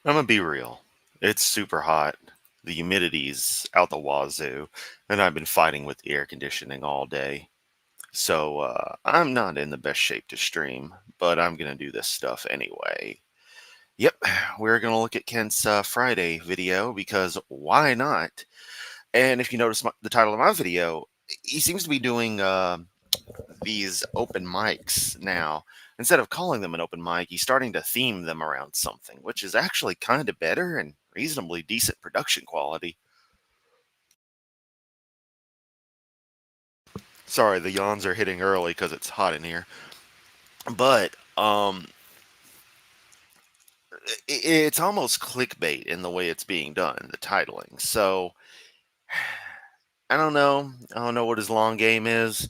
I'm gonna be real. It's super hot. The humidity's out the wazoo, and I've been fighting with the air conditioning all day. So I'm not in the best shape to stream, but I'm gonna do this stuff anyway. Yep, we're gonna look at Kent's Friday video because why not? And if you notice the title of my video, he seems to be doing these open mics now. Instead of calling them an open mic, he's starting to theme them around something, which is actually kind of better and reasonably decent production quality. Sorry, the yawns are hitting early because it's hot in here. But it's almost clickbait in the way it's being done, the titling. So I don't know. I don't know what his long game is.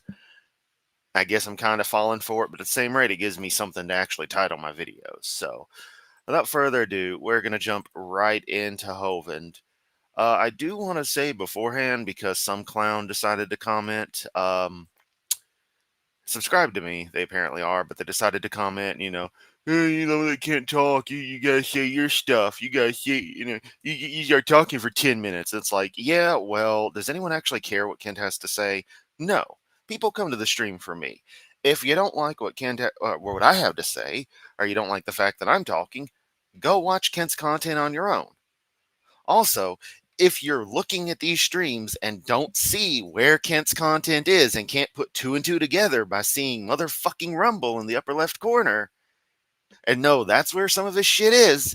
I guess I'm kind of falling for it, but at the same rate, it gives me something to actually title my videos. So without further ado, we're going to jump right into Hovind. I do want to say beforehand, because some clown decided to comment, subscribe to me. They apparently are, but they decided to comment, hey, they can't talk. You guys say your stuff. You guys say, you are talking for 10 minutes. It's like, yeah, well, does anyone actually care what Kent has to say? No. People come to the stream for me. If you don't like what what I have to say, or you don't like the fact that I'm talking, go watch Kent's content on your own. Also, if you're looking at these streams and don't see where Kent's content is and can't put two and two together by seeing motherfucking Rumble in the upper left corner, and no, that's where some of his shit is,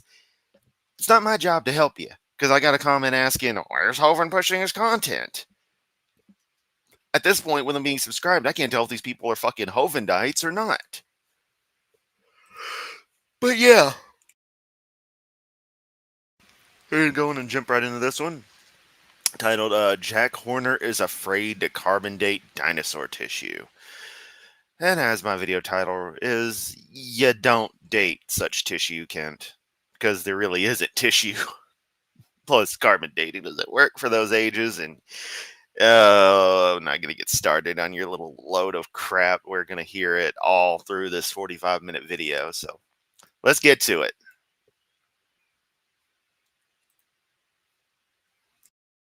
it's not my job to help you. Because I got a comment asking, where's Hovind pushing his content? At this point, with them being subscribed, I can't tell if these people are fucking Hovindites or not. But yeah, we're going and jump right into this one. Titled, Jack Horner is Afraid to Carbon Date Dinosaur Tissue. And as my video title is, you don't date such tissue, Kent. Because there really isn't tissue. Plus, carbon dating doesn't work for those ages. And I'm not going to get started on your little load of crap. We're going to hear it all through this 45-minute video. So let's get to it.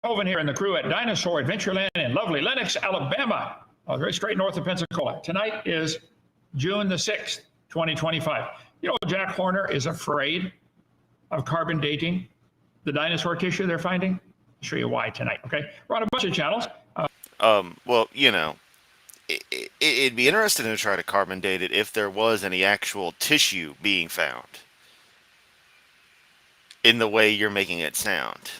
Hovind here and the crew at Dinosaur Adventureland in lovely Lenox, Alabama, very straight north of Pensacola. Tonight is June the 6th, 2025. You know, Jack Horner is afraid of carbon dating the dinosaur tissue they're finding. I'll show you why tonight, okay? We're on a bunch of channels. Well, it'd be interesting to try to carbon date it if there was any actual tissue being found in the way you're making it sound.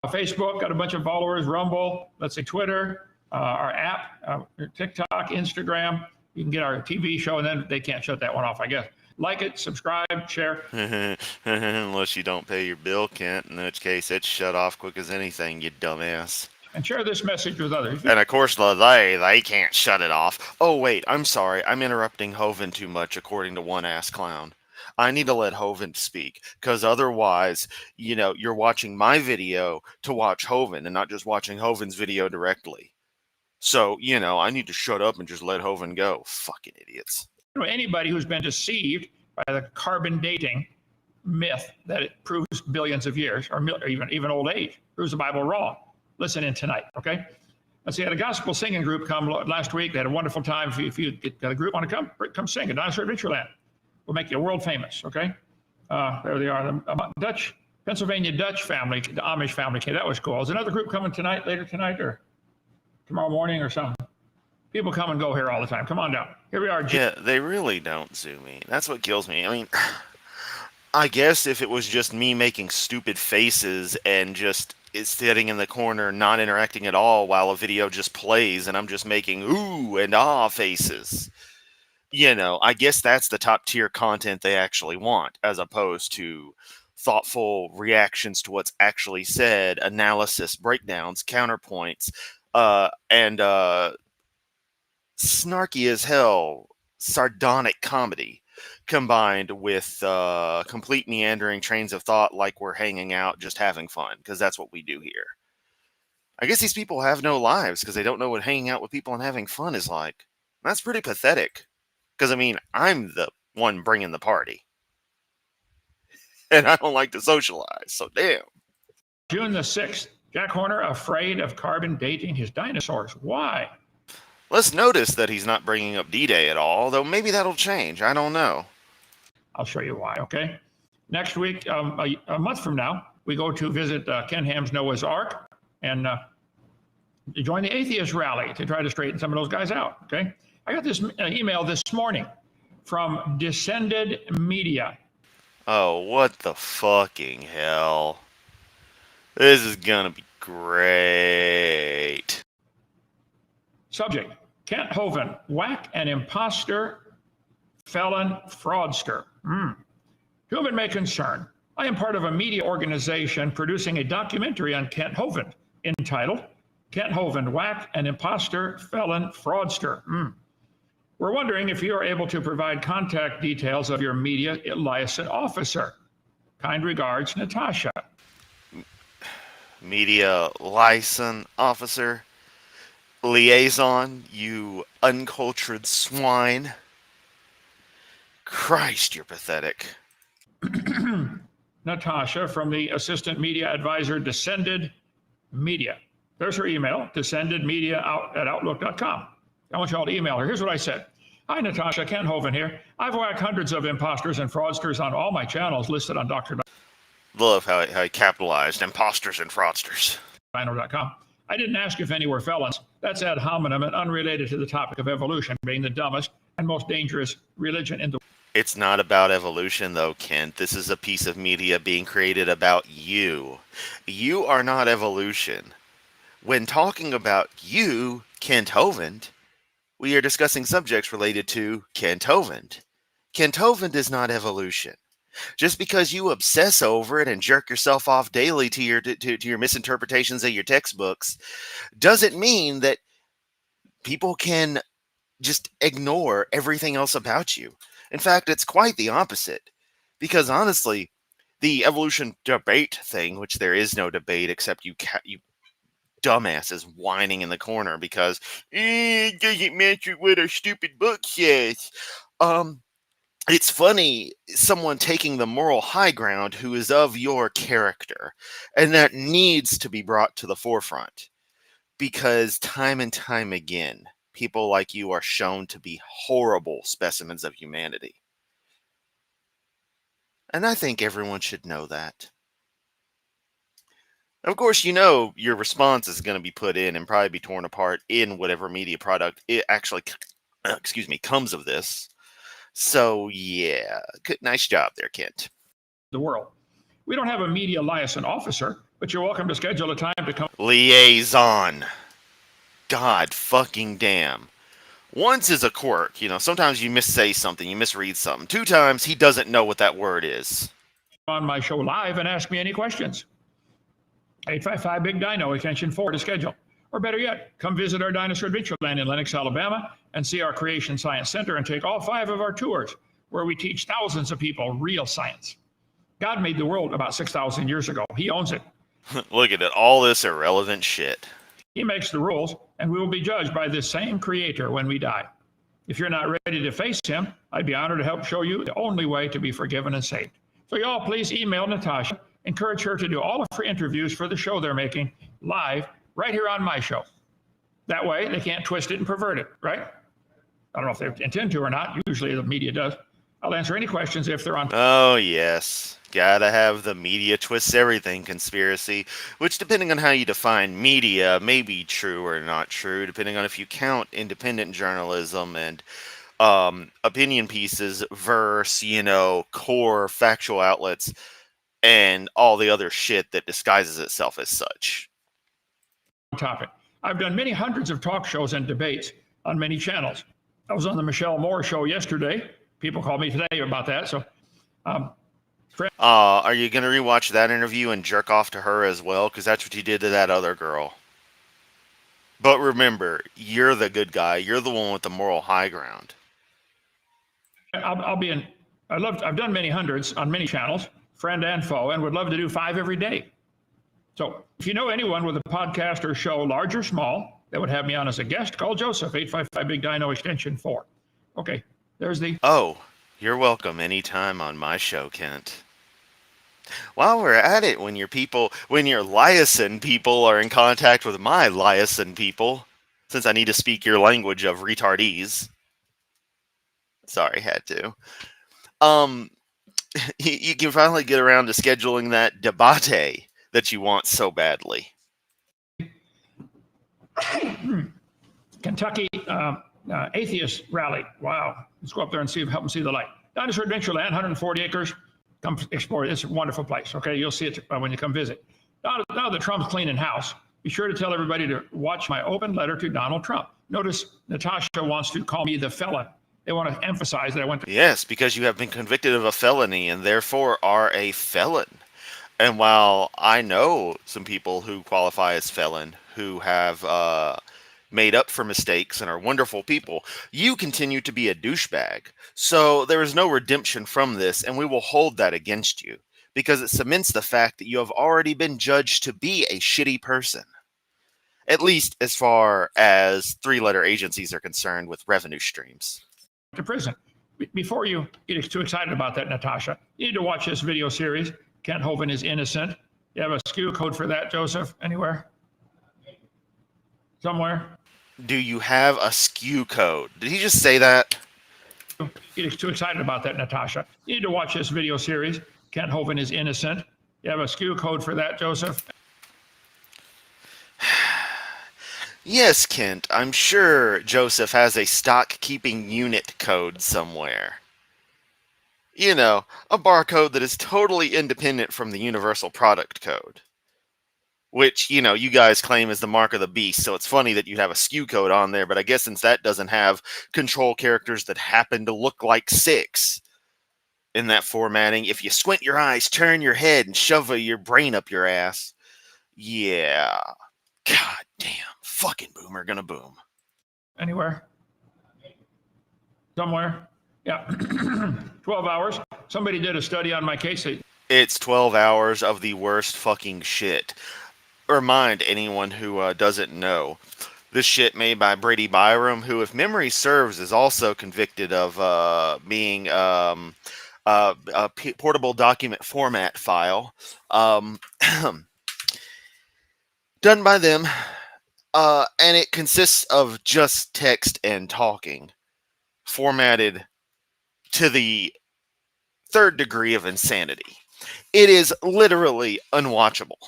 Facebook, got a bunch of followers, Rumble, let's say Twitter, our app, TikTok, Instagram. You can get our TV show, and then they can't shut that one off, I guess. Like it, subscribe, share. Unless you don't pay your bill, Kent, in which case it's shut off quick as anything, you dumbass. And share this message with others. And of course, they can't shut it off. Oh, wait, I'm sorry. I'm interrupting Hovind too much, according to one ass clown. I need to let Hovind speak, because otherwise, you're watching my video to watch Hovind and not just watching Hovind's video directly. So, I need to shut up and just let Hovind go. Fucking idiots. Anybody who's been deceived by the carbon dating myth that it proves billions of years, or even old age, proves the Bible wrong. Listen in tonight, okay? Let's see, I had a gospel singing group come last week. They had a wonderful time. If you got a group want to come sing at Dinosaur Adventureland. We'll make you world famous, okay? There they are, the Pennsylvania Dutch family, the Amish family. Okay, that was cool. Is another group coming later tonight, or tomorrow morning or something? People come and go here all the time. Come on down. Here we are. Yeah, they really don't zoom in. That's what kills me. I mean, I guess if it was just me making stupid faces and just sitting in the corner, not interacting at all while a video just plays and I'm just making ooh and ah faces, I guess that's the top tier content they actually want, as opposed to thoughtful reactions to what's actually said, analysis, breakdowns, counterpoints, and snarky as hell, sardonic comedy combined with complete meandering trains of thought like we're hanging out just having fun, because that's what we do here. I guess these people have no lives because they don't know what hanging out with people and having fun is like. That's pretty pathetic. Because, I mean, I'm the one bringing the party. and I don't like to socialize. So damn. June the 6th, Jack Horner afraid of carbon dating his dinosaurs. Why? Let's notice that he's not bringing up D-Day at all, though maybe that'll change. I don't know. I'll show you why, okay? Next week, a month from now, we go to visit Ken Ham's Noah's Ark and join the atheist rally to try to straighten some of those guys out, okay? I got this email this morning from Descended Media. Oh, what the fucking hell. This is gonna be great. Subject, Kent Hovind, whack an imposter, felon, fraudster. Human may concern. I am part of a media organization producing a documentary on Kent Hovind entitled Kent Hovind, whack an imposter, felon, fraudster. We're wondering if you are able to provide contact details of your media liaison officer. Kind regards, Natasha. Media liaison officer? Liaison, you uncultured swine. Christ, you're pathetic. Natasha from the assistant media advisor, Descended Media. There's her email, descendedmedia@outlook.com. I want you all to email her. Here's what I said. Hi, Natasha, Ken Hovind here. I've whacked hundreds of imposters and fraudsters on all my channels listed on Dr. Love how he capitalized imposters and fraudsters. Dino.com. I didn't ask if any were felons. That's ad hominem and unrelated to the topic of evolution being the dumbest and most dangerous religion in the world. It's not about evolution, though, Kent. This is a piece of media being created about you. You are not evolution. When talking about you, Kent Hovind, we are discussing subjects related to Kent Hovind. Kent Hovind is not evolution. Just because you obsess over it and jerk yourself off daily to your misinterpretations of your textbooks doesn't mean that people can just ignore everything else about you. In fact, it's quite the opposite. Because honestly, the evolution debate thing, which there is no debate except you dumbasses whining in the corner because it doesn't match what our stupid book says. It's funny, someone taking the moral high ground who is of your character, and that needs to be brought to the forefront, because time and time again, people like you are shown to be horrible specimens of humanity. And I think everyone should know that. Of course, you know your response is going to be put in and probably be torn apart in whatever media product it actually, comes of this. So, yeah, good, nice job there, Kent. The world. We don't have a media liaison officer, but you're welcome to schedule a time to come. Liaison. God fucking damn. Once is a quirk, sometimes you missay something, you misread something. 2 times, he doesn't know what that word is. On my show live and ask me any questions. 855 Big Dino, extension 4 to schedule. Or better yet, come visit our Dinosaur Adventureland in Lenox, Alabama, and see our Creation Science Center and take all 5 of our tours, where we teach thousands of people real science. God made the world about 6,000 years ago. He owns it. Look at it, all this irrelevant shit. He makes the rules, and we will be judged by this same creator when we die. If you're not ready to face him, I'd be honored to help show you the only way to be forgiven and saved. So y'all please email Natasha. Encourage her to do all of her interviews for the show they're making live right here on my show. That way they can't twist it and pervert it, right? I don't know if they intend to or not. Usually the media does. I'll answer any questions if they're on. Oh, yes. Gotta have the media twists everything conspiracy, which, depending on how you define media, may be true or not true, depending on if you count independent journalism and opinion pieces versus, core factual outlets and all the other shit that disguises itself as such. Topic. I've done many hundreds of talk shows and debates on many channels. I was on the Michelle Moore show yesterday. People called me today about that. So, are you going to rewatch that interview and jerk off to her as well? Because that's what you did to that other girl. But remember, you're the good guy. You're the one with the moral high ground. I've done many hundreds on many channels, friend and foe, and would love to do 5 every day. So if you know anyone with a podcast or show, large or small, that would have me on as a guest, call Joseph, 855 Big Dino, extension 4. Okay, there's the... Oh, you're welcome anytime on my show, Kent. While we're at it, when your liaison people are in contact with my liaison people, since I need to speak your language of retardees. Sorry, had to. Um, you can finally get around to scheduling that debate that you want so badly. Kentucky atheist rally. Wow. Let's go up there and help them see the light. Dinosaur Adventureland, 140 acres. Come explore it. It's a wonderful place. Okay, you'll see it when you come visit. Now that Trump's cleaning house, be sure to tell everybody to watch my open letter to Donald Trump. Notice Natasha wants to call me the felon. They want to emphasize that I went to. Yes, because you have been convicted of a felony and therefore are a felon. And while I know some people who qualify as felon who have made up for mistakes and are wonderful people, you continue to be a douchebag. So there is no redemption from this, and we will hold that against you because it cements the fact that you have already been judged to be a shitty person. At least as far as three-letter agencies are concerned with revenue streams. To prison. Before you get too excited about that, Natasha, you need to watch this video series. Kent Hovind is innocent. You have a SKU code for that, Joseph? Anywhere? Somewhere? Do you have a SKU code? Did he just say that? Get too excited about that, Natasha. You need to watch this video series. Kent Hovind is innocent. You have a SKU code for that, Joseph? Yes, Kent, I'm sure Joseph has a stock keeping unit code somewhere. You know, a barcode that is totally independent from the universal product code. Which, you know, you guys claim is the mark of the beast, so it's funny that you have a SKU code on there, but I guess since that doesn't have control characters that happen to look like 6 in that formatting, if you squint your eyes, turn your head, and shove your brain up your ass, yeah. God damn. Fucking boomer gonna boom. Anywhere? Somewhere? Yeah. 12 hours. Somebody did a study on my case. It's 12 hours of the worst fucking shit. Remind anyone who doesn't know. This shit made by Brady Byram, who, if memory serves, is also convicted of being a portable document format file. Done by them. And it consists of just text and talking, formatted to the third degree of insanity. It is literally unwatchable.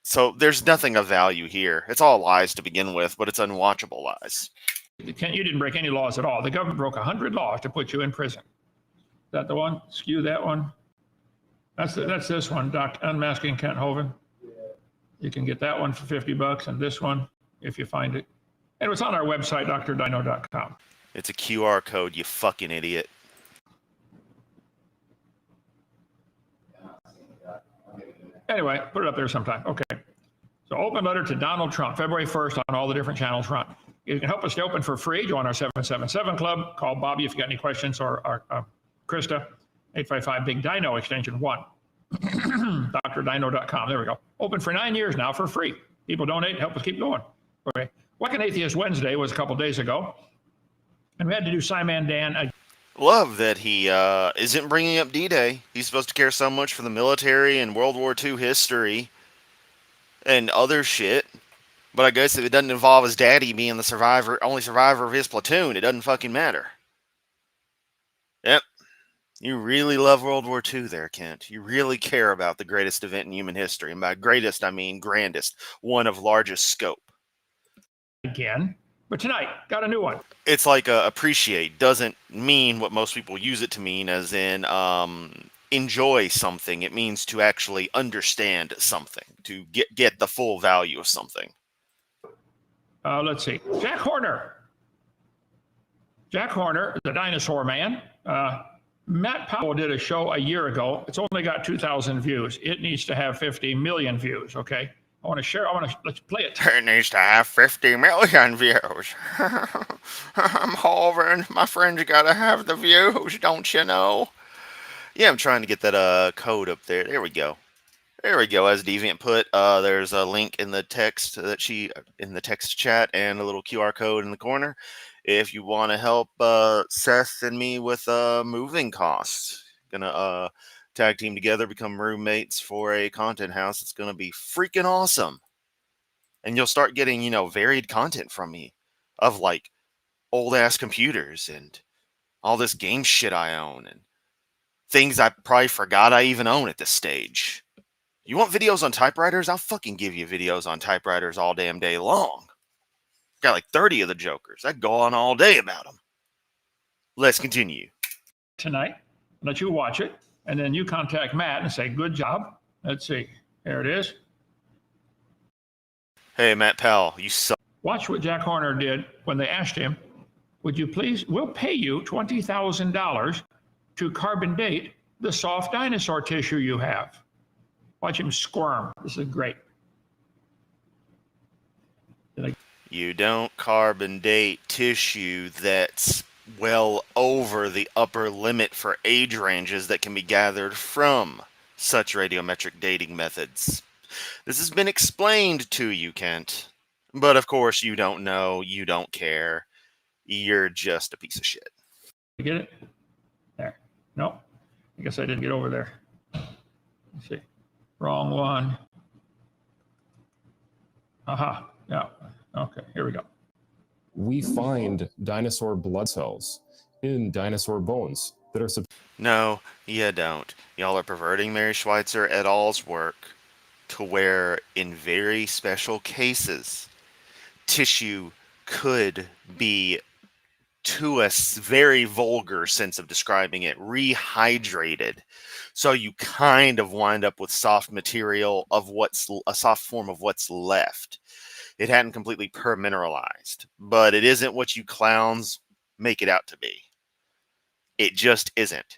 So there's nothing of value here. It's all lies to begin with, but it's unwatchable lies. You didn't break any laws at all. The government broke 100 laws to put you in prison. Is that the one? SKU that one? That's this one, Doc, Unmasking Kent Hovind. You can get that one for $50 and this one if you find it. And it's on our website, drdino.com. It's a QR code, you fucking idiot. Anyway, put it up there sometime. Okay. So open letter to Donald Trump, February 1st on all the different channels run. You can help us stay open for free. Join our 777 club. Call Bobby if you got any questions, or Krista, 855-BIG-DINO, extension 1. drdino.com. There we go. Open for 9 years now for free. People donate, help us keep going. Okay. What an Atheist Wednesday was a couple days ago. And we had to do Simon Dan. Love that he isn't bringing up D-Day. He's supposed to care so much for the military and World War II history and other shit. But I guess if it doesn't involve his daddy being the only survivor of his platoon, it doesn't fucking matter. Yep. You really love World War II there, Kent. You really care about the greatest event in human history. And by greatest, I mean grandest. One of largest scope. Again. But tonight, got a new one. It's like appreciate doesn't mean what most people use it to mean, as in enjoy something. It means to actually understand something, to get the full value of something. Let's see. Jack Horner, the dinosaur man. Matt Powell did a show a year ago. It's only got 2,000 views. It needs to have 50 million views, okay? Let's play it. It needs to have 50 million views. I'm hovering. My friends gotta have the views, don't you know? Yeah, I'm trying to get that code up there. There we go. There we go. As Deviant put, there's a link in the text in the text chat and a little QR code in the corner. If you want to help Seth and me with moving costs, Gonna tag team together, become roommates for a content house. It's gonna be freaking awesome. And you'll start getting, varied content from me of like old ass computers and all this game shit I own and things I probably forgot I even own at this stage. You want videos on typewriters? I'll fucking give you videos on typewriters all damn day long. Got like 30 of the jokers. I go on all day about them. Let's continue. Tonight, let you watch it, and then you contact Matt and say, good job. Let's see. There it is. Hey, Matt Powell, you suck. Watch what Jack Horner did when they asked him, would you please, we'll pay you $20,000 to carbon date the soft dinosaur tissue you have. Watch him squirm. This is great. You don't carbon date tissue that's well over the upper limit for age ranges that can be gathered from such radiometric dating methods. This has been explained to you, Kent. But of course you don't know, you don't care. You're just a piece of shit. You get it? There. No, I guess I didn't get over there. Let's see. Wrong one. Aha. Yeah. Okay, here we go. We find dinosaur blood cells in dinosaur bones that are... No, you don't. Y'all are perverting Mary Schweitzer et al.'s work to where, in very special cases, tissue could be, to a very vulgar sense of describing it, rehydrated. So you kind of wind up with soft material of what's a soft form of what's left. It hadn't completely permineralized, but it isn't what you clowns make it out to be. It just isn't.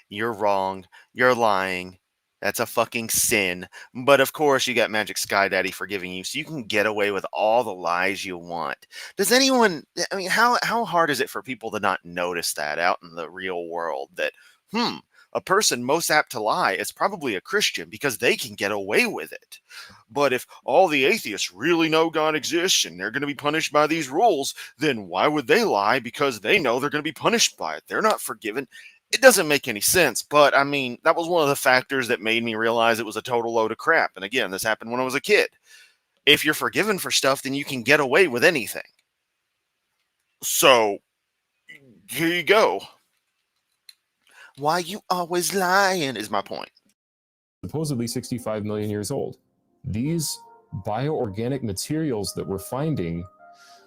You're wrong. You're lying. That's a fucking sin. But of course, you got Magic Sky Daddy forgiving you, so you can get away with all the lies you want. Does anyone, I mean, how hard is it for people to not notice that out in the real world? That, a person most apt to lie is probably a Christian because they can get away with it. But if all the atheists really know God exists and they're going to be punished by these rules, then why would they lie? Because they know they're going to be punished by it. They're not forgiven. It doesn't make any sense, but I mean, that was one of the factors that made me realize it was a total load of crap. And again, this happened when I was a kid. If you're forgiven for stuff, then you can get away with anything. So, here you go. Why you always lying is my point. Supposedly 65 million years old. These bioorganic materials that we're finding,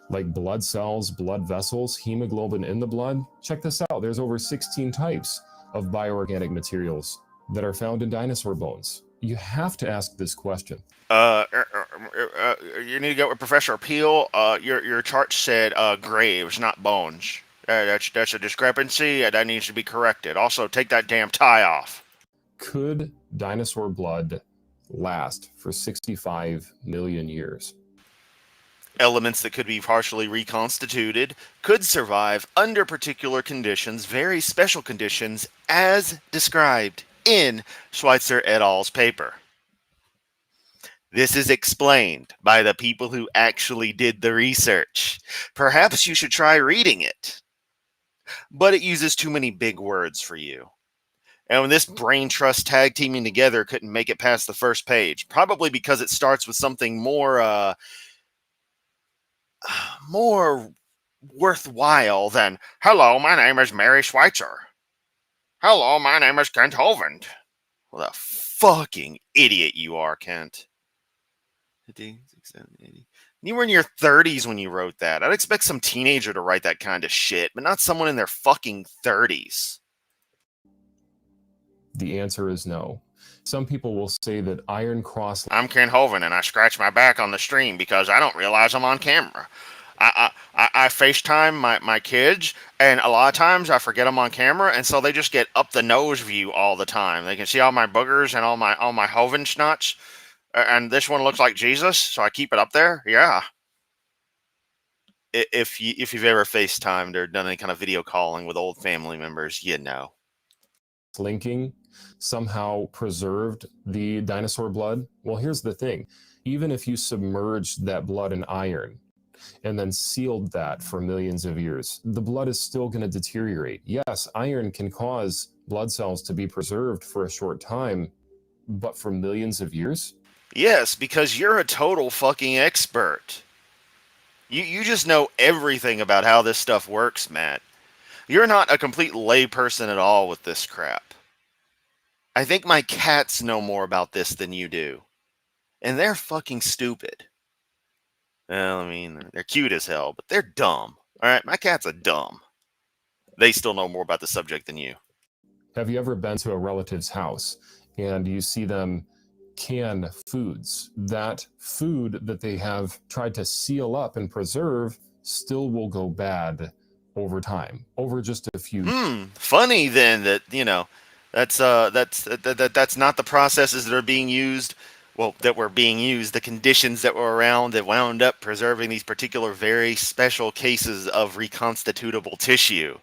like blood cells, blood vessels, hemoglobin in the blood, check this out. There's over 16 types of bioorganic materials that are found in dinosaur bones. You have to ask this question. You need to go with Professor Peel. Your chart said graves, not bones. That's a discrepancy. That needs to be corrected. Also, take that damn tie off. Could dinosaur blood last for 65 million years? Elements that could be partially reconstituted could survive under particular conditions, very special conditions, as described in Schweitzer et al.'s paper. This is explained by the people who actually did the research. Perhaps you should try reading it. But it uses too many big words for you. And when this brain trust tag teaming together couldn't make it past the first page, probably because it starts with something more worthwhile than, hello, my name is Mary Schweitzer. Hello, my name is Kent Hovind. What a fucking idiot you are, Kent. 50, 60, 70, 80. You were in your 30s when you wrote that. I'd expect some teenager to write that kind of shit, but not someone in their fucking 30s. The answer is no. Some people will say that Iron Cross... I'm Ken Hovind, and I scratch my back on the stream because I don't realize I'm on camera. I FaceTime my kids, and a lot of times I forget I'm on camera, and so they just get up the nose view all the time. They can see all my boogers and all my Hovind schnuts. And this one looks like Jesus, so I keep it up there. Yeah. If you've ever FaceTimed or done any kind of video calling with old family members, you know. Linking somehow preserved the dinosaur blood. Well, here's the thing. Even if you submerged that blood in iron, and then sealed that for millions of years, the blood is still going to deteriorate. Yes, iron can cause blood cells to be preserved for a short time, but for millions of years? Yes, because you're a total fucking expert. You just know everything about how this stuff works, Matt. You're not a complete layperson at all with this crap. I think my cats know more about this than you do. And they're fucking stupid. Well, I mean, they're cute as hell, but they're dumb. Alright, my cats are dumb. They still know more about the subject than you. Have you ever been to a relative's house and you see them can foods? That food that they have tried to seal up and preserve still will go bad over time, over just a few. Funny then that, that's not the processes that are being used, that were being used, the conditions that were around that wound up preserving these particular very special cases of reconstitutable tissue.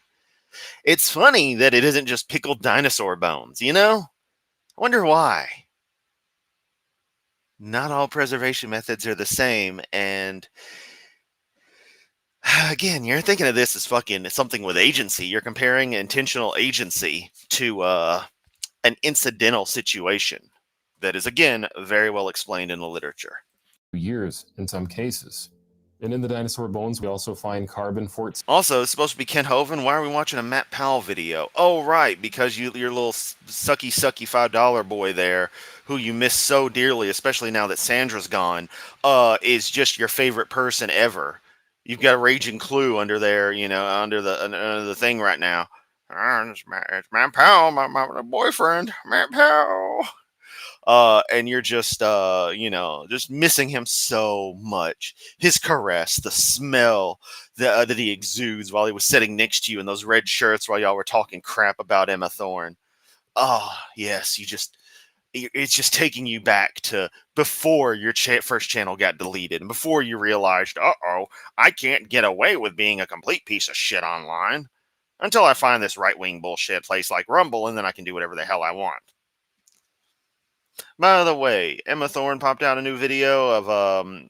It's funny that it isn't just pickled dinosaur bones, I wonder why. Not all preservation methods are the same, and again, you're thinking of this as fucking something with agency. You're comparing intentional agency to an incidental situation that is, again, very well explained in the literature. Years in some cases. And in the dinosaur bones, we also find carbon-14. Also, it's supposed to be Ken Hovind. Why are we watching a Matt Powell video? Oh, right, because your little sucky $5 boy there, who you miss so dearly, especially now that Sandra's gone, is just your favorite person ever. You've got a raging clue under there, under the thing right now. It's Matt Powell, my boyfriend, Matt Powell. And you're just, just missing him so much. His caress, the smell that he exudes while he was sitting next to you in those red shirts while y'all were talking crap about Emma Thorne. Oh, yes, it's just taking you back to before your first channel got deleted and before you realized, I can't get away with being a complete piece of shit online until I find this right-wing bullshit place like Rumble, and then I can do whatever the hell I want. By the way, Emma Thorne popped out a new video of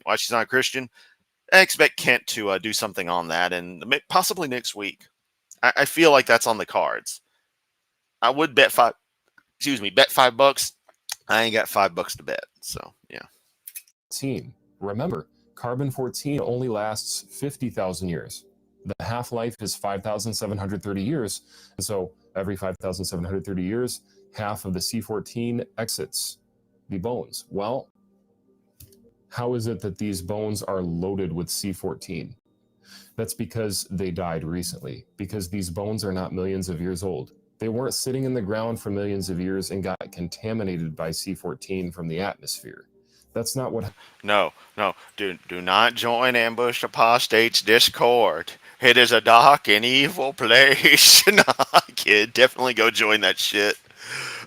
why she's not a Christian. I expect Kent to do something on that, and possibly next week. I feel like that's on the cards. I would bet $5. I ain't got $5 to bet, so yeah. Remember, carbon-14 only lasts 50,000 years. The half-life is 5,730 years, and so every 5,730 years, half of the C14 exits the bones. Well, how is it that these bones are loaded with C14? That's because they died recently, because these bones are not millions of years old. They weren't sitting in the ground for millions of years and got contaminated by C14 from the atmosphere. That's not what... No. Do not join Ambushed Apostates Discord. It is a dark and evil place. Nah, kid, definitely go join that shit.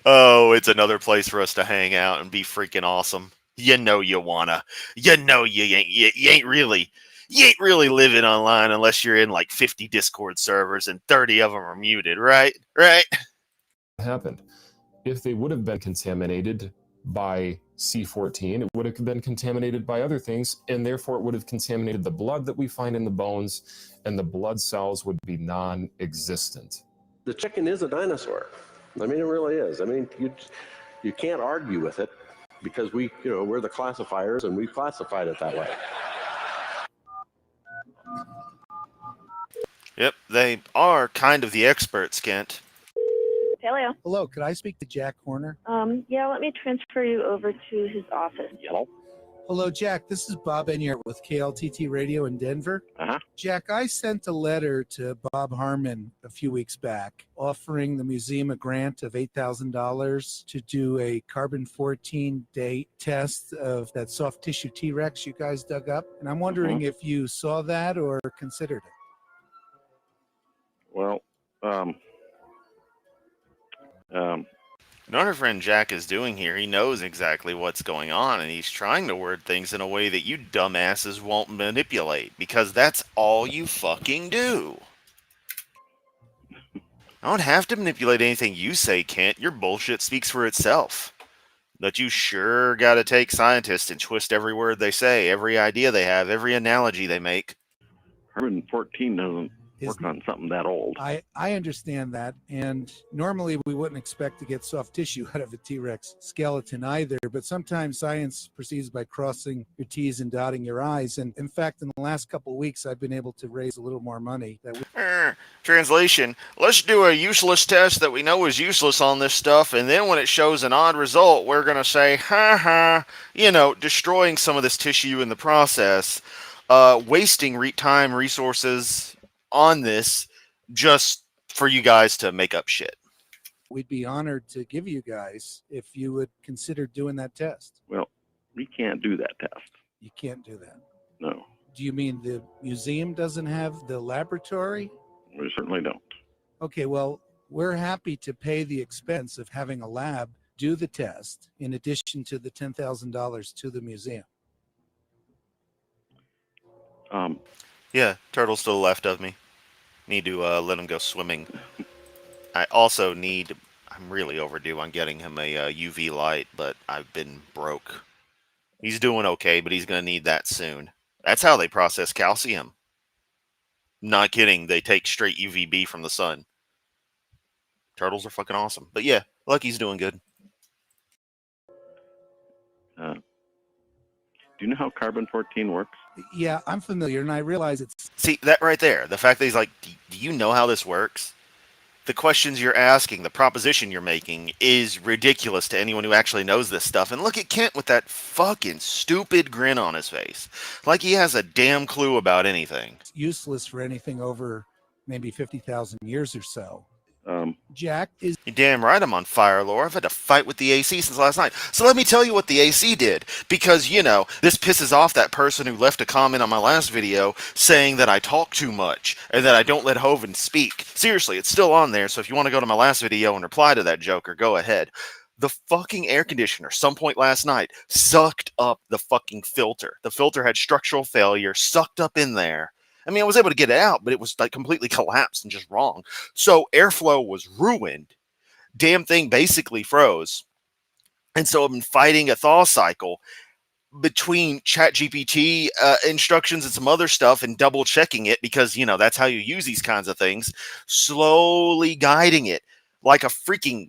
Oh, it's another place for us to hang out and be freaking awesome. You know you wanna. You know you ain't really living online unless you're in like 50 Discord servers and 30 of them are muted, right? Right? Happened. If they would have been contaminated by C14, it would have been contaminated by other things, and therefore it would have contaminated the blood that we find in the bones, and the blood cells would be non-existent. The chicken is a dinosaur. I mean, it really is. I mean, you can't argue with it because we're the classifiers and we've classified it that way. Yep, they are kind of the experts, Kent. Hello. Hello, could I speak to Jack Horner? Yeah, let me transfer you over to his office. Hello? Hello, Jack. This is Bob Enyart with KLTT Radio in Denver. Uh-huh. Jack, I sent a letter to Bob Harmon a few weeks back offering the museum a grant of $8,000 to do a carbon-14 date test of that soft tissue T-Rex you guys dug up. And I'm wondering if you saw that or considered it. Well, What our friend Jack is doing here, he knows exactly what's going on, and he's trying to word things in a way that you dumbasses won't manipulate, because that's all you fucking do. I don't have to manipulate anything you say, Kent. Your bullshit speaks for itself. But you sure got to take scientists and twist every word they say, every idea they have, every analogy they make. Carbon 14 doesn't Is work on something that old. I understand that, and normally we wouldn't expect to get soft tissue out of a T-Rex skeleton either, but sometimes science proceeds by crossing your T's and dotting your I's, and in fact, in the last couple of weeks, I've been able to raise a little more money. Translation, let's do a useless test that we know is useless on this stuff, and then when it shows an odd result, we're going to say, ha ha, destroying some of this tissue in the process, wasting time, resources on this just for you guys to make up shit. We'd be honored to give you guys if you would consider doing that test. Well, we can't do that test. You can't do that. No, Do you mean the museum doesn't have the laboratory? we certainly don't. Okay, well, we're happy to pay the expense of having a lab do the test in addition to the $10,000 to the museum. Yeah, turtle's to the left of me. Need to let him go swimming. I also I'm really overdue on getting him a UV light, but I've been broke. He's doing okay, but he's going to need that soon. That's how they process calcium. Not kidding, they take straight UVB from the sun. Turtles are fucking awesome. But yeah, Lucky's doing good. Do you know how carbon 14 works? Yeah, I'm familiar, and I realize it's... See, that right there, the fact that he's like, do you know how this works? The questions you're asking, the proposition you're making is ridiculous to anyone who actually knows this stuff. And look at Kent with that fucking stupid grin on his face. Like he has a damn clue about anything. useless for anything over maybe 50,000 years or so. Jack is... You're damn right I'm on fire, Laura. I've had to fight with the AC since last night. So let me tell you what the AC did. Because, this pisses off that person who left a comment on my last video saying that I talk too much and that I don't let Hovind speak. Seriously, it's still on there, so if you want to go to my last video and reply to that joker, go ahead. The fucking air conditioner, some point last night, sucked up the fucking filter. The filter had structural failure, sucked up in there. I mean, I was able to get it out, but it was like completely collapsed and just wrong. So airflow was ruined. Damn thing basically froze. And so I've been fighting a thaw cycle between ChatGPT instructions and some other stuff and double checking it because, that's how you use these kinds of things. Slowly guiding it like a freaking...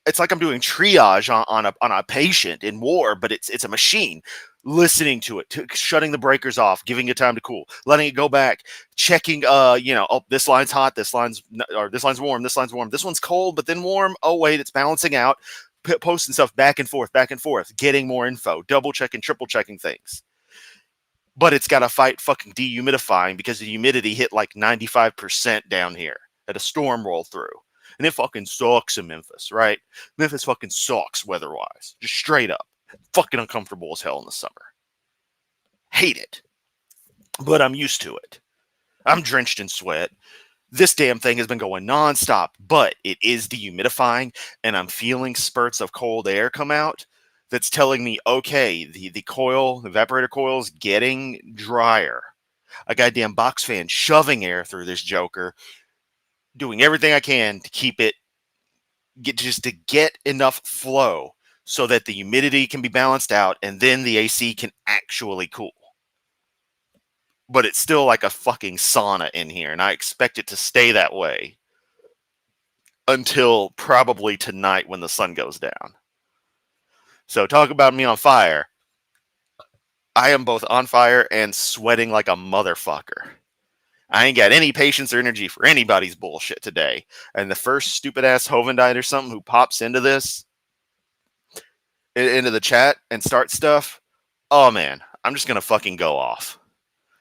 It's like I'm doing triage on a patient in war, but it's a machine. Listening to it, shutting the breakers off, giving it time to cool, letting it go back, checking, this line's hot, this line's warm, this line's warm, this one's cold, but then warm. Oh, wait, it's balancing out, posting stuff back and forth, getting more info, double checking, triple checking things. But it's got to fight fucking dehumidifying because the humidity hit like 95% down here at a storm roll through. And it fucking sucks in Memphis, right? Memphis fucking sucks weather-wise. Just straight up. Fucking uncomfortable as hell in the summer. Hate it. But I'm used to it. I'm drenched in sweat. This damn thing has been going nonstop, but it is dehumidifying, and I'm feeling spurts of cold air come out that's telling me, okay, the evaporator coil is getting drier. A goddamn box fan shoving air through this joker, doing everything I can to keep it, to get enough flow so that the humidity can be balanced out and then the AC can actually cool. But it's still like a fucking sauna in here, and I expect it to stay that way until probably tonight when the sun goes down. So talk about me on fire. I am both on fire and sweating like a motherfucker. I ain't got any patience or energy for anybody's bullshit today. And the first stupid-ass Hovendite or something who pops into the chat and starts stuff, oh man, I'm just going to fucking go off.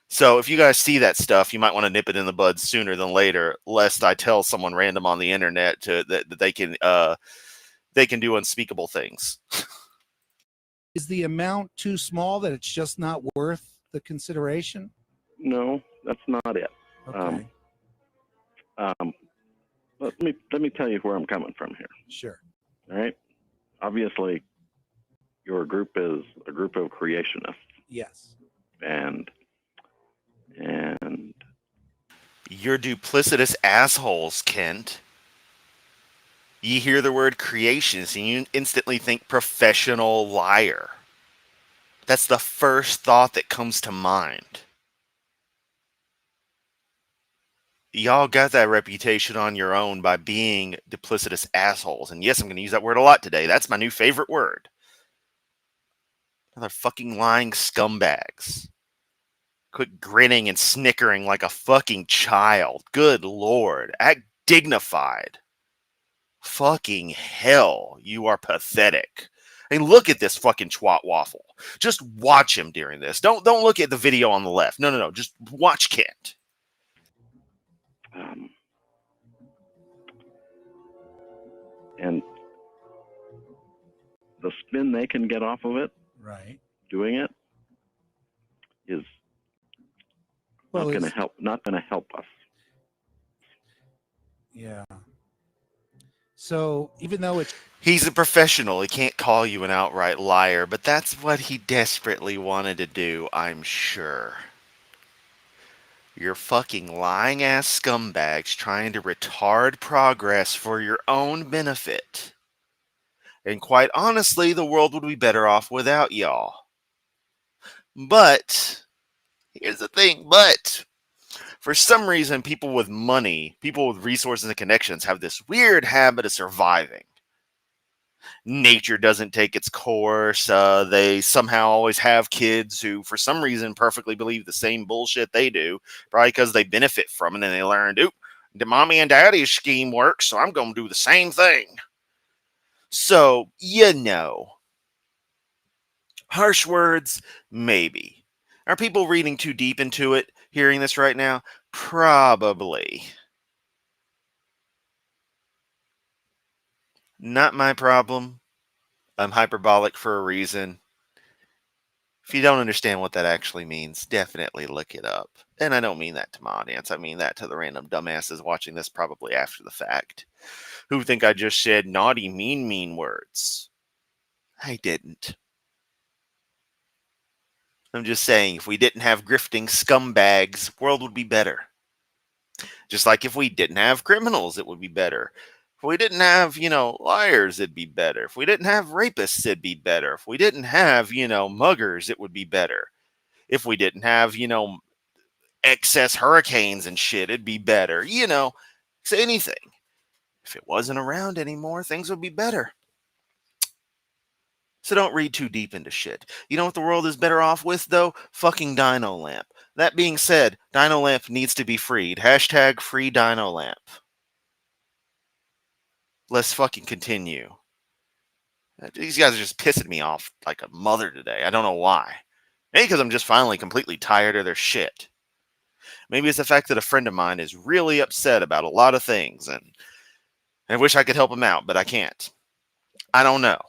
So if you guys see that stuff, you might want to nip it in the bud sooner than later, lest I tell someone random on the internet that they can do unspeakable things. Is the amount too small that it's just not worth the consideration? No, that's not it. Okay. Let me tell you where I'm coming from here. Sure. All right. Obviously, your group is a group of creationists. Yes. And You're duplicitous assholes, Kent. You hear the word creationist and you instantly think professional liar. That's the first thought that comes to mind. Y'all got that reputation on your own by being duplicitous assholes. And yes, I'm going to use that word a lot today. That's my new favorite word. Another fucking lying scumbags. Quit grinning and snickering like a fucking child. Good Lord. Act dignified. Fucking hell. You are pathetic. I mean, look at this fucking twat waffle. Just watch him during this. Don't look at the video on the left. No. Just watch Kent. And the spin they can get off of it, Right. doing it, is Well, not going to help us. Yeah. So even though it's He's a professional. He can't call you an outright liar, but that's what he desperately wanted to do, I'm sure. You're fucking lying ass scumbags trying to retard progress for your own benefit. And quite honestly, the world would be better off without y'all. But, here's the thing, for some reason, people with money, people with resources and connections have this weird habit of surviving. Nature doesn't take its course. They somehow always have kids who, for some reason, perfectly believe the same bullshit they do, probably because they benefit from it and they learned, the mommy and daddy's scheme works, so I'm going to do the same thing. So, harsh words, maybe. Are people reading too deep into it, hearing this right now? Probably. Not my problem. I'm hyperbolic for a reason. If you don't understand what that actually means, definitely look it up. And I don't mean that to my audience. I mean that to the random dumbasses watching this probably after the fact, who think I just said naughty, mean words. I didn't. I'm just saying, if we didn't have grifting scumbags, the world would be better. Just like if we didn't have criminals, it would be better. If we didn't have, liars, it'd be better. If we didn't have rapists, it'd be better. If we didn't have, muggers, it would be better. If we didn't have, excess hurricanes and shit, it'd be better. Say anything. If it wasn't around anymore, things would be better. So don't read too deep into shit. You know what the world is better off with, though? Fucking Dino Lamp. That being said, Dino Lamp needs to be freed. # free Dino Lamp. Let's fucking continue. These guys are just pissing me off like a mother today. I don't know why. Maybe because I'm just finally completely tired of their shit. Maybe it's the fact that a friend of mine is really upset about a lot of things, and I wish I could help him out, but I can't. I don't know.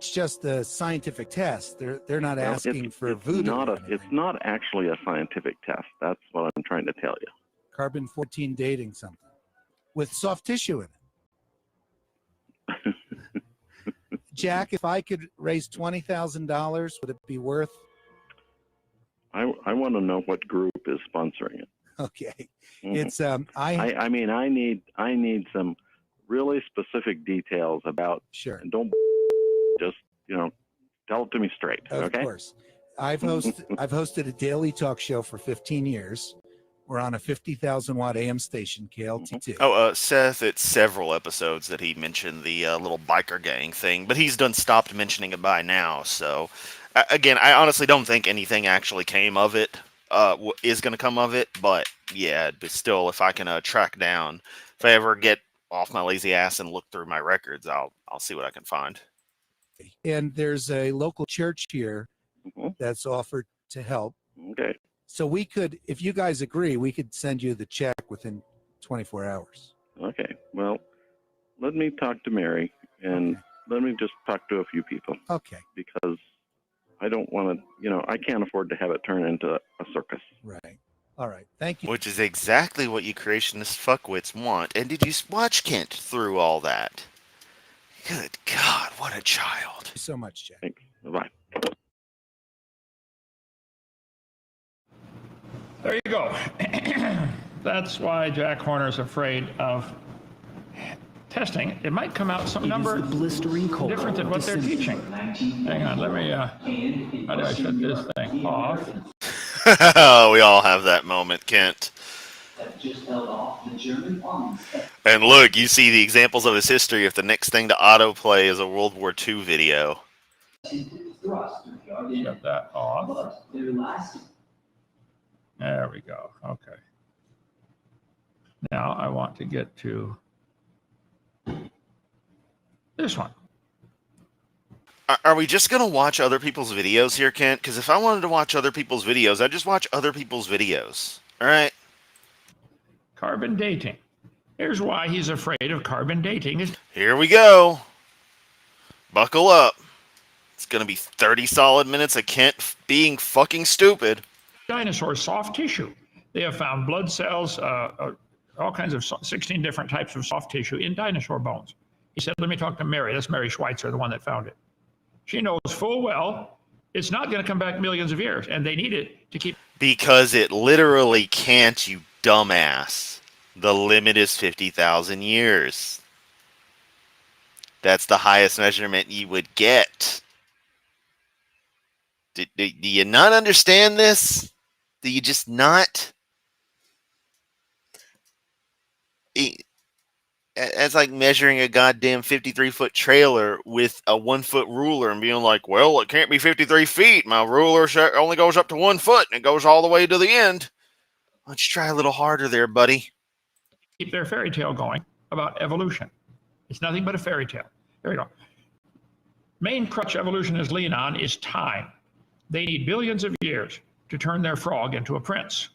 it's just a scientific test. They're not asking for voodoo. It's not actually a scientific test. That's what I'm trying to tell you. Carbon-14 dating something with soft tissue in it. Jack, if I could raise $20,000, would it be worth? I want to know what group is sponsoring it. Okay, Mhm. it's I mean, I need some really specific details about. Sure. And don't just tell it to me straight. Of Okay. course. I've hosted a daily talk show for 15 years. We're on a 50,000 watt AM station, KLT2. Oh, Seth, it's several episodes that he mentioned the little biker gang thing, but he's stopped mentioning it by now. So, again, I honestly don't think anything actually came of it, is going to come of it. But yeah, but still, if I can track down, if I ever get off my lazy ass and look through my records, I'll see what I can find. And there's a local church here that's offered to help. Okay. So we could, if you guys agree, we could send you the check within 24 hours. Okay. Well, let me talk to Mary and let me just talk to a few people. Okay. Because I don't want to, I can't afford to have it turn into a circus. Right. All right. Thank you. Which is exactly what you creationist fuckwits want. And did you watch Kent through all that? Good God, what a child. Thank you so much, Jack. Thanks. Bye-bye. There you go. That's why Jack Horner's afraid of testing, it might come out some number different than what they're teaching. Hang on, let me, how do I shut this thing off? We all have that moment, Kent. And look, you see the examples of his history if the next thing to autoplay is a World War II video. Shut that off. There we go. Okay. Now I want to get to this one. Are we just going to watch other people's videos here, Kent? Because if I wanted to watch other people's videos, I'd just watch other people's videos. All right? Carbon dating. Here's why he's afraid of carbon dating. Here we go. Buckle up. It's going to be 30 solid minutes of Kent being fucking stupid. Dinosaur soft tissue. They have found blood cells, all kinds of 16 different types of soft tissue in dinosaur bones. He said, let me talk to Mary. That's Mary Schweitzer, the one that found it. She knows full well it's not going to come back millions of years, and they need it to keep. Because it literally can't, you dumbass. The limit is 50,000 years. That's the highest measurement you would get. Do you not understand this? Do you just not? It's like measuring a goddamn 53-foot trailer with a 1-foot ruler and being like, well, it can't be 53 feet. My ruler only goes up to 1 foot and it goes all the way to the end. Why don't you try a little harder there, buddy? Keep their fairy tale going about evolution. It's nothing but a fairy tale. There we go. Main crutch evolutionists lean on is time. They need billions of years to turn their frog into a prince.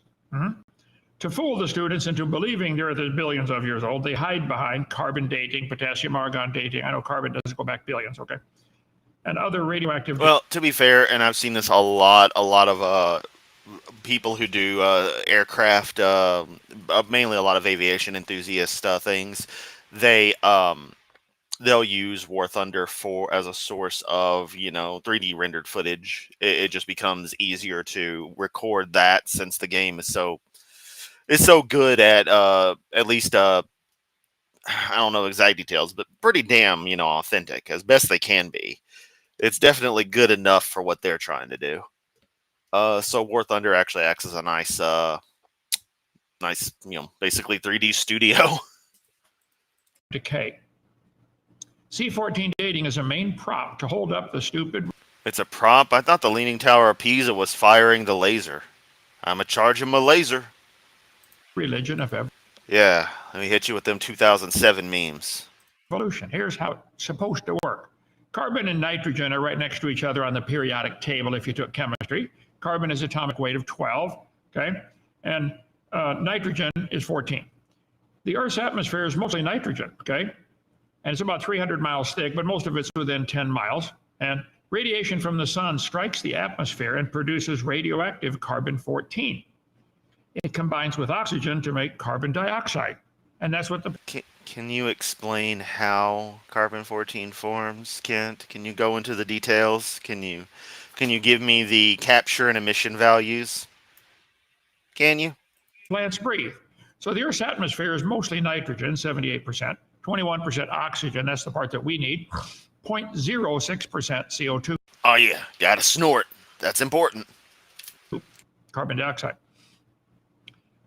To fool the students into believing the Earth is billions of years old, they hide behind carbon dating, potassium argon dating. I know carbon doesn't go back billions, okay? And other radioactive. Well, to be fair, and I've seen this a lot of people who do aircraft, mainly a lot of aviation enthusiast things. They'll use War Thunder as a source of 3D rendered footage. It just becomes easier to record that since the game is so good at least I don't know exact details, but pretty damn authentic as best they can be. It's definitely good enough for what they're trying to do. So War Thunder actually acts as a nice basically 3D studio. Decay. C14 dating is a main prop to hold up the stupid. It's a prop? I thought the Leaning Tower of Pisa was firing the laser. I'ma charge him a laser. Religion of ever. Yeah, let me hit you with them 2007 memes. Evolution. Here's how it's supposed to work. Carbon and nitrogen are right next to each other on the periodic table if you took chemistry. Carbon is atomic weight of 12, okay? And nitrogen is 14. The Earth's atmosphere is mostly nitrogen, okay? And it's about 300 miles thick, but most of it's within 10 miles. And radiation from the sun strikes the atmosphere and produces radioactive carbon-14. It combines with oxygen to make carbon dioxide. And that's what the... Can you explain how carbon-14 forms, Kent? Can you go into the details? Can you give me the capture and emission values? Can you? Plants breathe. So the Earth's atmosphere is mostly nitrogen, 78%, 21% oxygen, that's the part that we need, 0.06% CO2. Oh yeah, gotta snort. That's important. Carbon dioxide.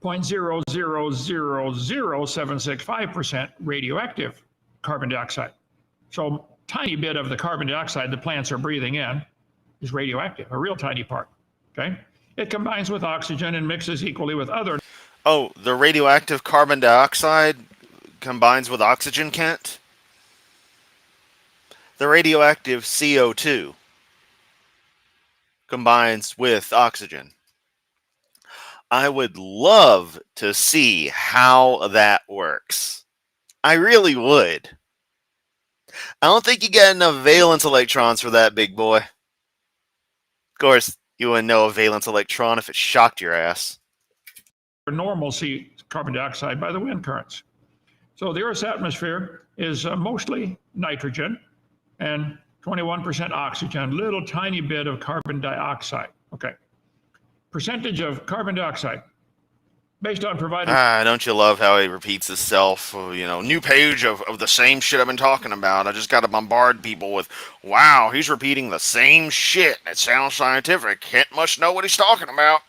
0.0000765% radioactive carbon dioxide. So tiny bit of the carbon dioxide the plants are breathing in is radioactive, a real tiny part, okay? It combines with oxygen and mixes equally with other. Oh, the radioactive carbon dioxide combines with oxygen, Kent? The radioactive CO2 combines with oxygen. I would love to see how that works. I really would. I don't think you got enough valence electrons for that, big boy. Of course, you wouldn't know a valence electron if it shocked your ass. Normal sea carbon dioxide by the wind currents. So the Earth's atmosphere is mostly nitrogen and 21% oxygen, little tiny bit of carbon dioxide. Okay. Percentage of carbon dioxide, Based on provided Don't you love how he repeats himself? New page of the same shit I've been talking about. I just got to bombard people with, wow, he's repeating the same shit. It sounds scientific. Kent must know what he's talking about.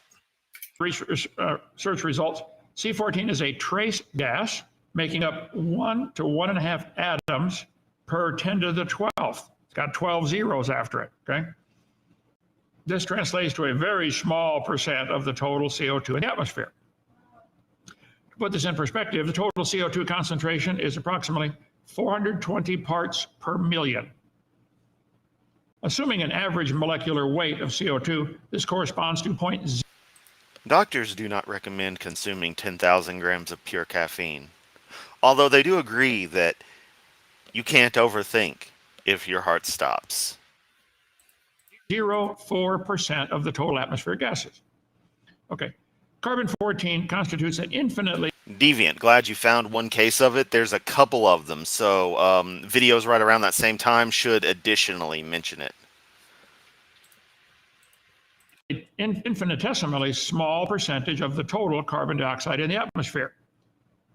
search results, C14 is a trace gas making up 1 to 1.5 atoms per 10 to the 12th. It's got 12 zeros after it, okay? This translates to a very small percent of the total CO2 in the atmosphere. To put this in perspective, the total CO2 concentration is approximately 420 parts per million. Assuming an average molecular weight of CO2, this corresponds to 0.0. Doctors do not recommend consuming 10,000 grams of pure caffeine, although they do agree that you can't overthink if your heart stops. 0.04% of the total atmospheric gases. Okay, carbon-14 constitutes an infinitely Deviant, glad you found one case of it. There's a couple of them, so videos right around that same time should additionally mention it. infinitesimally small percentage of the total carbon dioxide in the atmosphere,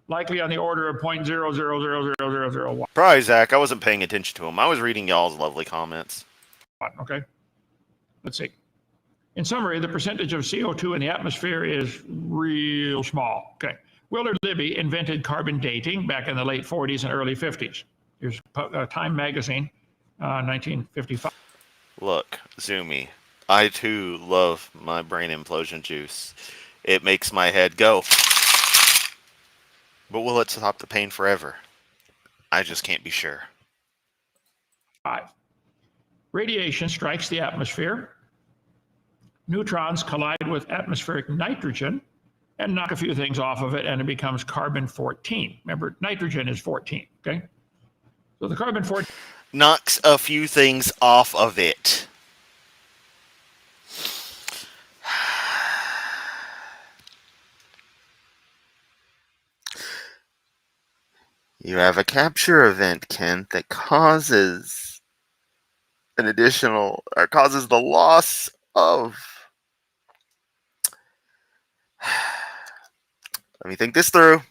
likely on the order of 0.000001. Probably, Zach, I wasn't paying attention to him. I was reading y'all's lovely comments. Okay, let's see. In summary, the percentage of CO2 in the atmosphere is real small. Okay, Willard Libby invented carbon dating back in the late 40s and early 50s. Here's Time magazine, 1955. Look, Zoomy, I too love my brain implosion juice. It makes my head go. But will it stop the pain forever? I just can't be sure. 5. Radiation strikes the atmosphere. Neutrons collide with atmospheric nitrogen and knock a few things off of it, and it becomes carbon-14. Remember, nitrogen is 14, okay? So the carbon-14 knocks a few things off of it. You have a capture event, Kent, that causes an additional, or causes the loss of. Let me think this through.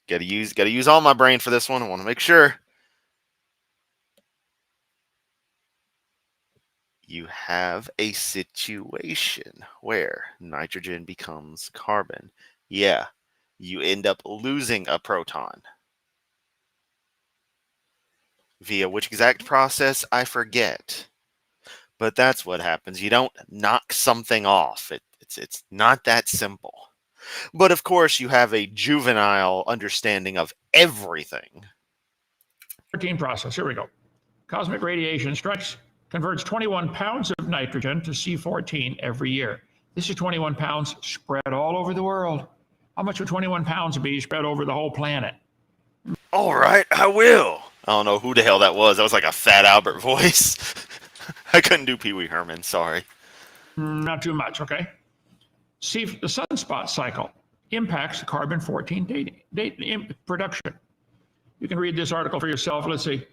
Gotta use all my brain for this one. I want to make sure. You have a situation where nitrogen becomes carbon. Yeah, you end up losing a proton. Via which exact process, I forget. But that's what happens. You don't knock something off. It's not that simple. But of course, you have a juvenile understanding of everything. 14 process, here we go. Cosmic radiation strikes, converts 21 pounds of nitrogen to C14 every year. This is 21 pounds spread all over the world. How much would 21 pounds be spread over the whole planet? All right, I will. I don't know who the hell that was. That was like a Fat Albert voice. I couldn't do Pee Wee Herman, sorry. Not too much, okay? See, the sunspot cycle impacts the carbon-14 production. You can read this article for yourself. Let's see.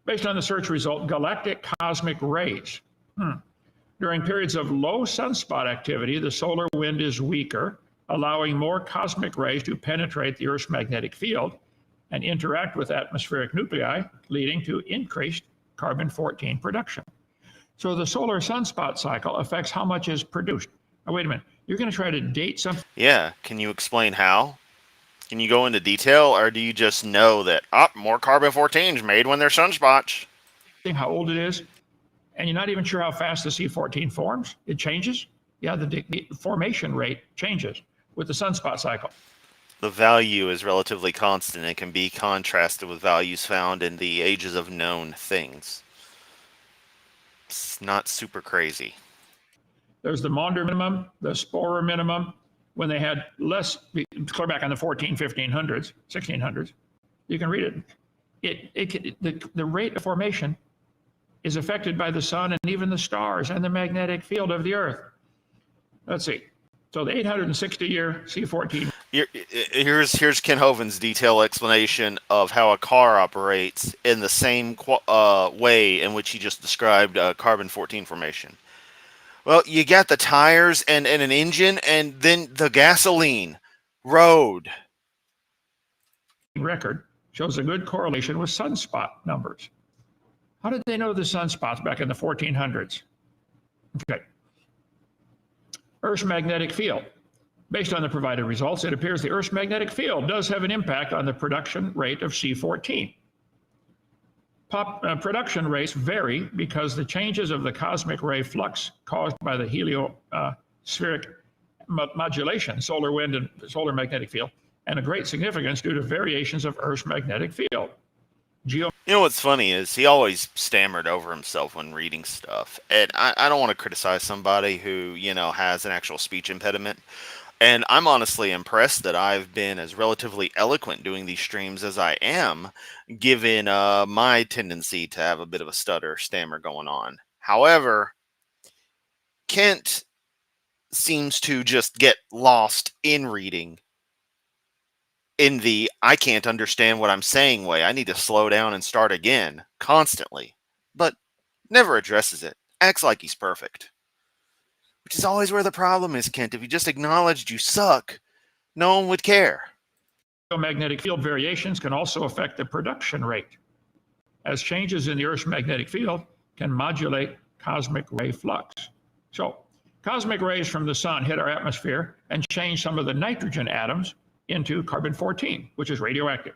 Based on the search result, galactic cosmic rays. During periods of low sunspot activity, the solar wind is weaker, allowing more cosmic rays to penetrate the Earth's magnetic field and interact with atmospheric nuclei, leading to increased carbon-14 production. So the solar sunspot cycle affects how much is produced. Oh, wait a minute. You're going to try to date something? Yeah. Can you explain how? Can you go into detail, or do you just know that more carbon-14 is made when there's sunspots? How old it is, and you're not even sure how fast the C14 forms? It changes? Yeah, the formation rate changes with the sunspot cycle. The value is relatively constant and can be contrasted with values found in the ages of known things. It's not super crazy. There's the Maunder minimum, the Sporer minimum, when they had less, clear back on the 1500s, 1600s. You can read it. The rate of formation is affected by the sun and even the stars and the magnetic field of the Earth. Let's see. So the 860-year C14. Here's Ken Hoven's detailed explanation of how a car operates in the same way in which he just described carbon-14 formation. Well, you got the tires and an engine, and then the gasoline. Road. Record shows a good correlation with sunspot numbers. How did they know the sunspots back in the 1400s? Okay. Earth's magnetic field. Based on the provided results, it appears the Earth's magnetic field does have an impact on the production rate of C14. Production rates vary because the changes of the cosmic ray flux caused by the heliospheric modulation, solar wind and solar magnetic field, and a great significance due to variations of Earth's magnetic field. You know what's funny is he always stammered over himself when reading stuff. And I don't want to criticize somebody who, has an actual speech impediment. And I'm honestly impressed that I've been as relatively eloquent doing these streams as I am, given my tendency to have a bit of a stammer going on. However, Kent seems to just get lost in reading in the I can't understand what I'm saying way. I need to slow down and start again constantly, but never addresses it. Acts like he's perfect. Which is always where the problem is, Kent. If you just acknowledged you suck, no one would care. Magnetic field variations can also affect the production rate, as changes in the Earth's magnetic field can modulate cosmic ray flux. So, cosmic rays from the sun hit our atmosphere and change some of the nitrogen atoms into carbon-14, which is radioactive.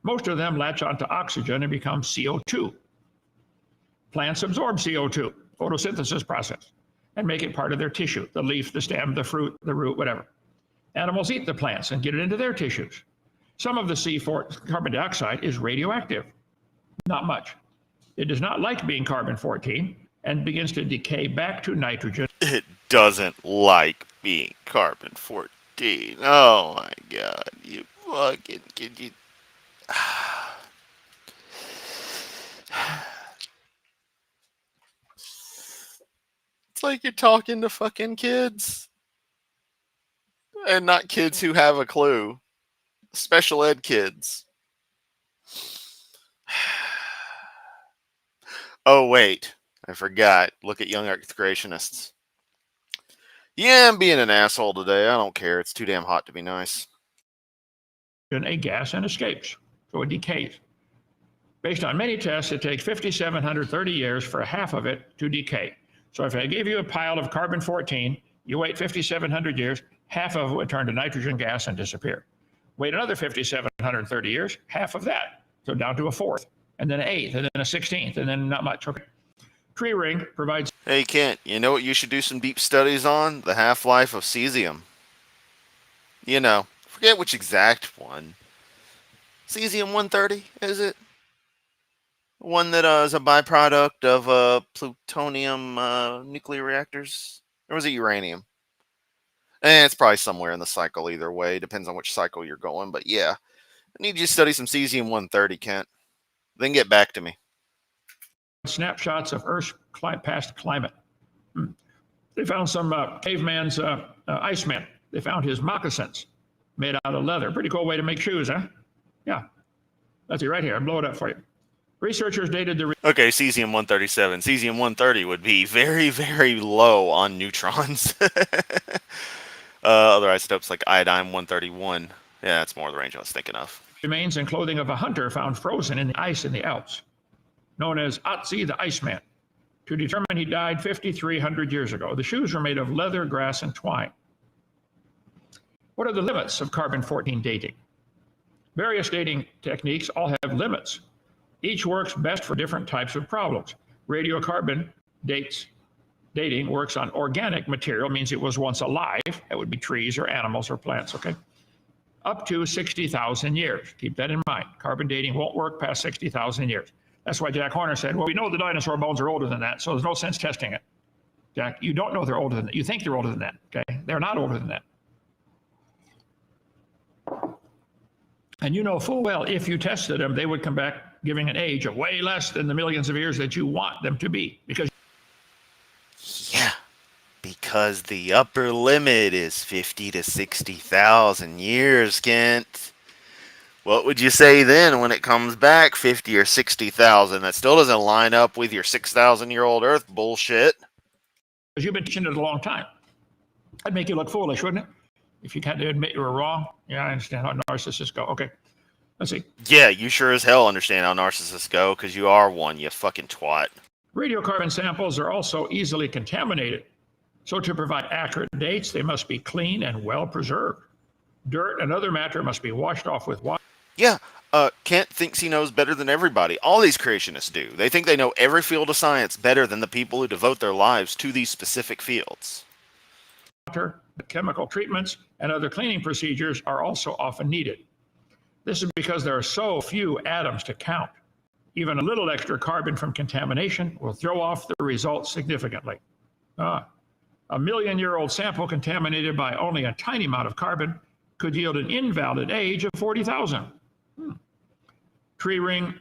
Most of them latch onto oxygen and become CO2. Plants absorb CO2, photosynthesis process, and make it part of their tissue, the leaf, the stem, the fruit, the root, whatever. Animals eat the plants and get it into their tissues. Some of the C4 carbon dioxide is radioactive, not much. It does not like being carbon-14 and begins to decay back to nitrogen. It doesn't like being carbon-14. Oh my god, you fucking kid, you. It's like you're talking to fucking kids. And not kids who have a clue. Special ed kids. Oh, wait. I forgot. Look at young Earth creationists. Yeah, I'm being an asshole today. I don't care. It's too damn hot to be nice. A gas and escapes, so it decays. Based on many tests, it takes 5,730 years for half of it to decay. So if I gave you a pile of carbon-14, you wait 5,700 years, half of it would turn to nitrogen gas and disappear. Wait another 5,730 years, half of that, so down to a fourth, and then an eighth, and then a 16th, and then not much. Okay. Tree ring provides. Hey, Kent, you know what you should do some deep studies on? The half-life of cesium. Forget which exact one. Cesium-130, is it? One that is a byproduct of plutonium nuclear reactors? Or was it uranium? It's probably somewhere in the cycle either way. Depends on which cycle you're going. But yeah, I need you to study some cesium-130, Kent. Then get back to me. Snapshots of Earth's past climate. They found some caveman's Iceman. They found his moccasins made out of leather. Pretty cool way to make shoes, huh? Yeah. That's it right here. I'll blow it up for you. Researchers dated the... Okay, cesium-137. Cesium-130 would be very, very low on neutrons. Other isotopes like iodine-131. Yeah, that's more the range I was thinking of. Remains and clothing of a hunter found frozen in the ice in the Alps, known as Otzi the Iceman. To determine he died 5,300 years ago. The shoes were made of leather, grass, and twine. What are the limits of carbon-14 dating? Various dating techniques all have limits. Each works best for different types of problems. Radiocarbon dating works on organic material, means it was once alive. That would be trees or animals or plants, okay? Up to 60,000 years. Keep that in mind. Carbon dating won't work past 60,000 years. That's why Jack Horner said, well, we know the dinosaur bones are older than that, so there's no sense testing it. Jack, you don't know they're older than that. You think they're older than that, okay? They're not older than that. And you know full well, if you tested them, they would come back giving an age of way less than the millions of years that you want them to be. Because the upper limit is 50 to 60,000 years, Kent. What would you say then when it comes back 50 or 60,000? That still doesn't line up with your 6,000-year-old Earth bullshit. because you've been teaching it a long time. That'd make you look foolish, wouldn't it? If you can't admit you were wrong. Yeah, I understand how narcissists go. Okay, let's see. Yeah, you sure as hell understand how narcissists go, because you are one, you fucking twat. Radiocarbon samples are also easily contaminated. So to provide accurate dates, they must be clean and well preserved. Dirt and other matter must be washed off with water. Yeah, Kent thinks he knows better than everybody. All these creationists do. They think they know every field of science better than the people who devote their lives to these specific fields. The chemical treatments and other cleaning procedures are also often needed. This is because there are so few atoms to count. Even a little extra carbon from contamination will throw off the results significantly. A million-year-old sample contaminated by only a tiny amount of carbon could yield an invalid age of 40,000. Tree ring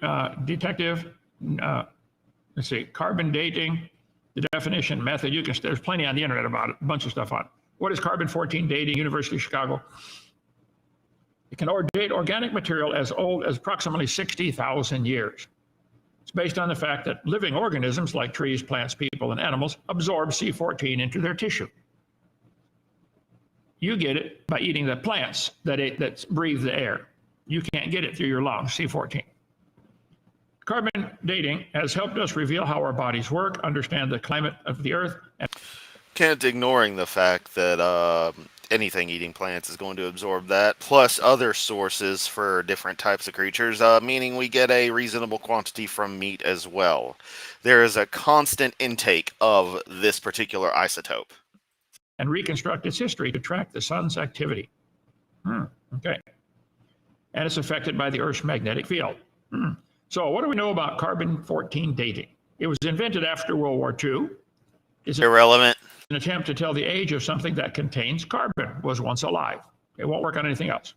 detective, let's see, carbon dating, the definition method. There's plenty on the internet about it, a bunch of stuff on it. What is carbon-14 dating? University of Chicago. It can date organic material as old as approximately 60,000 years. It's based on the fact that living organisms like trees, plants, people, and animals absorb C14 into their tissue. You get it by eating the plants that breathe the air. You can't get it through your lungs, C14. Carbon dating has helped us reveal how our bodies work, understand the climate of the Earth. Kent ignoring the fact that anything eating plants is going to absorb that, plus other sources for different types of creatures, meaning we get a reasonable quantity from meat as well. There is a constant intake of this particular isotope. And reconstruct its history to track the sun's activity. Okay. And it's affected by the Earth's magnetic field. So what do we know about carbon-14 dating? It was invented after World War II. It's irrelevant. An attempt to tell the age of something that contains carbon, was once alive. It won't work on anything else.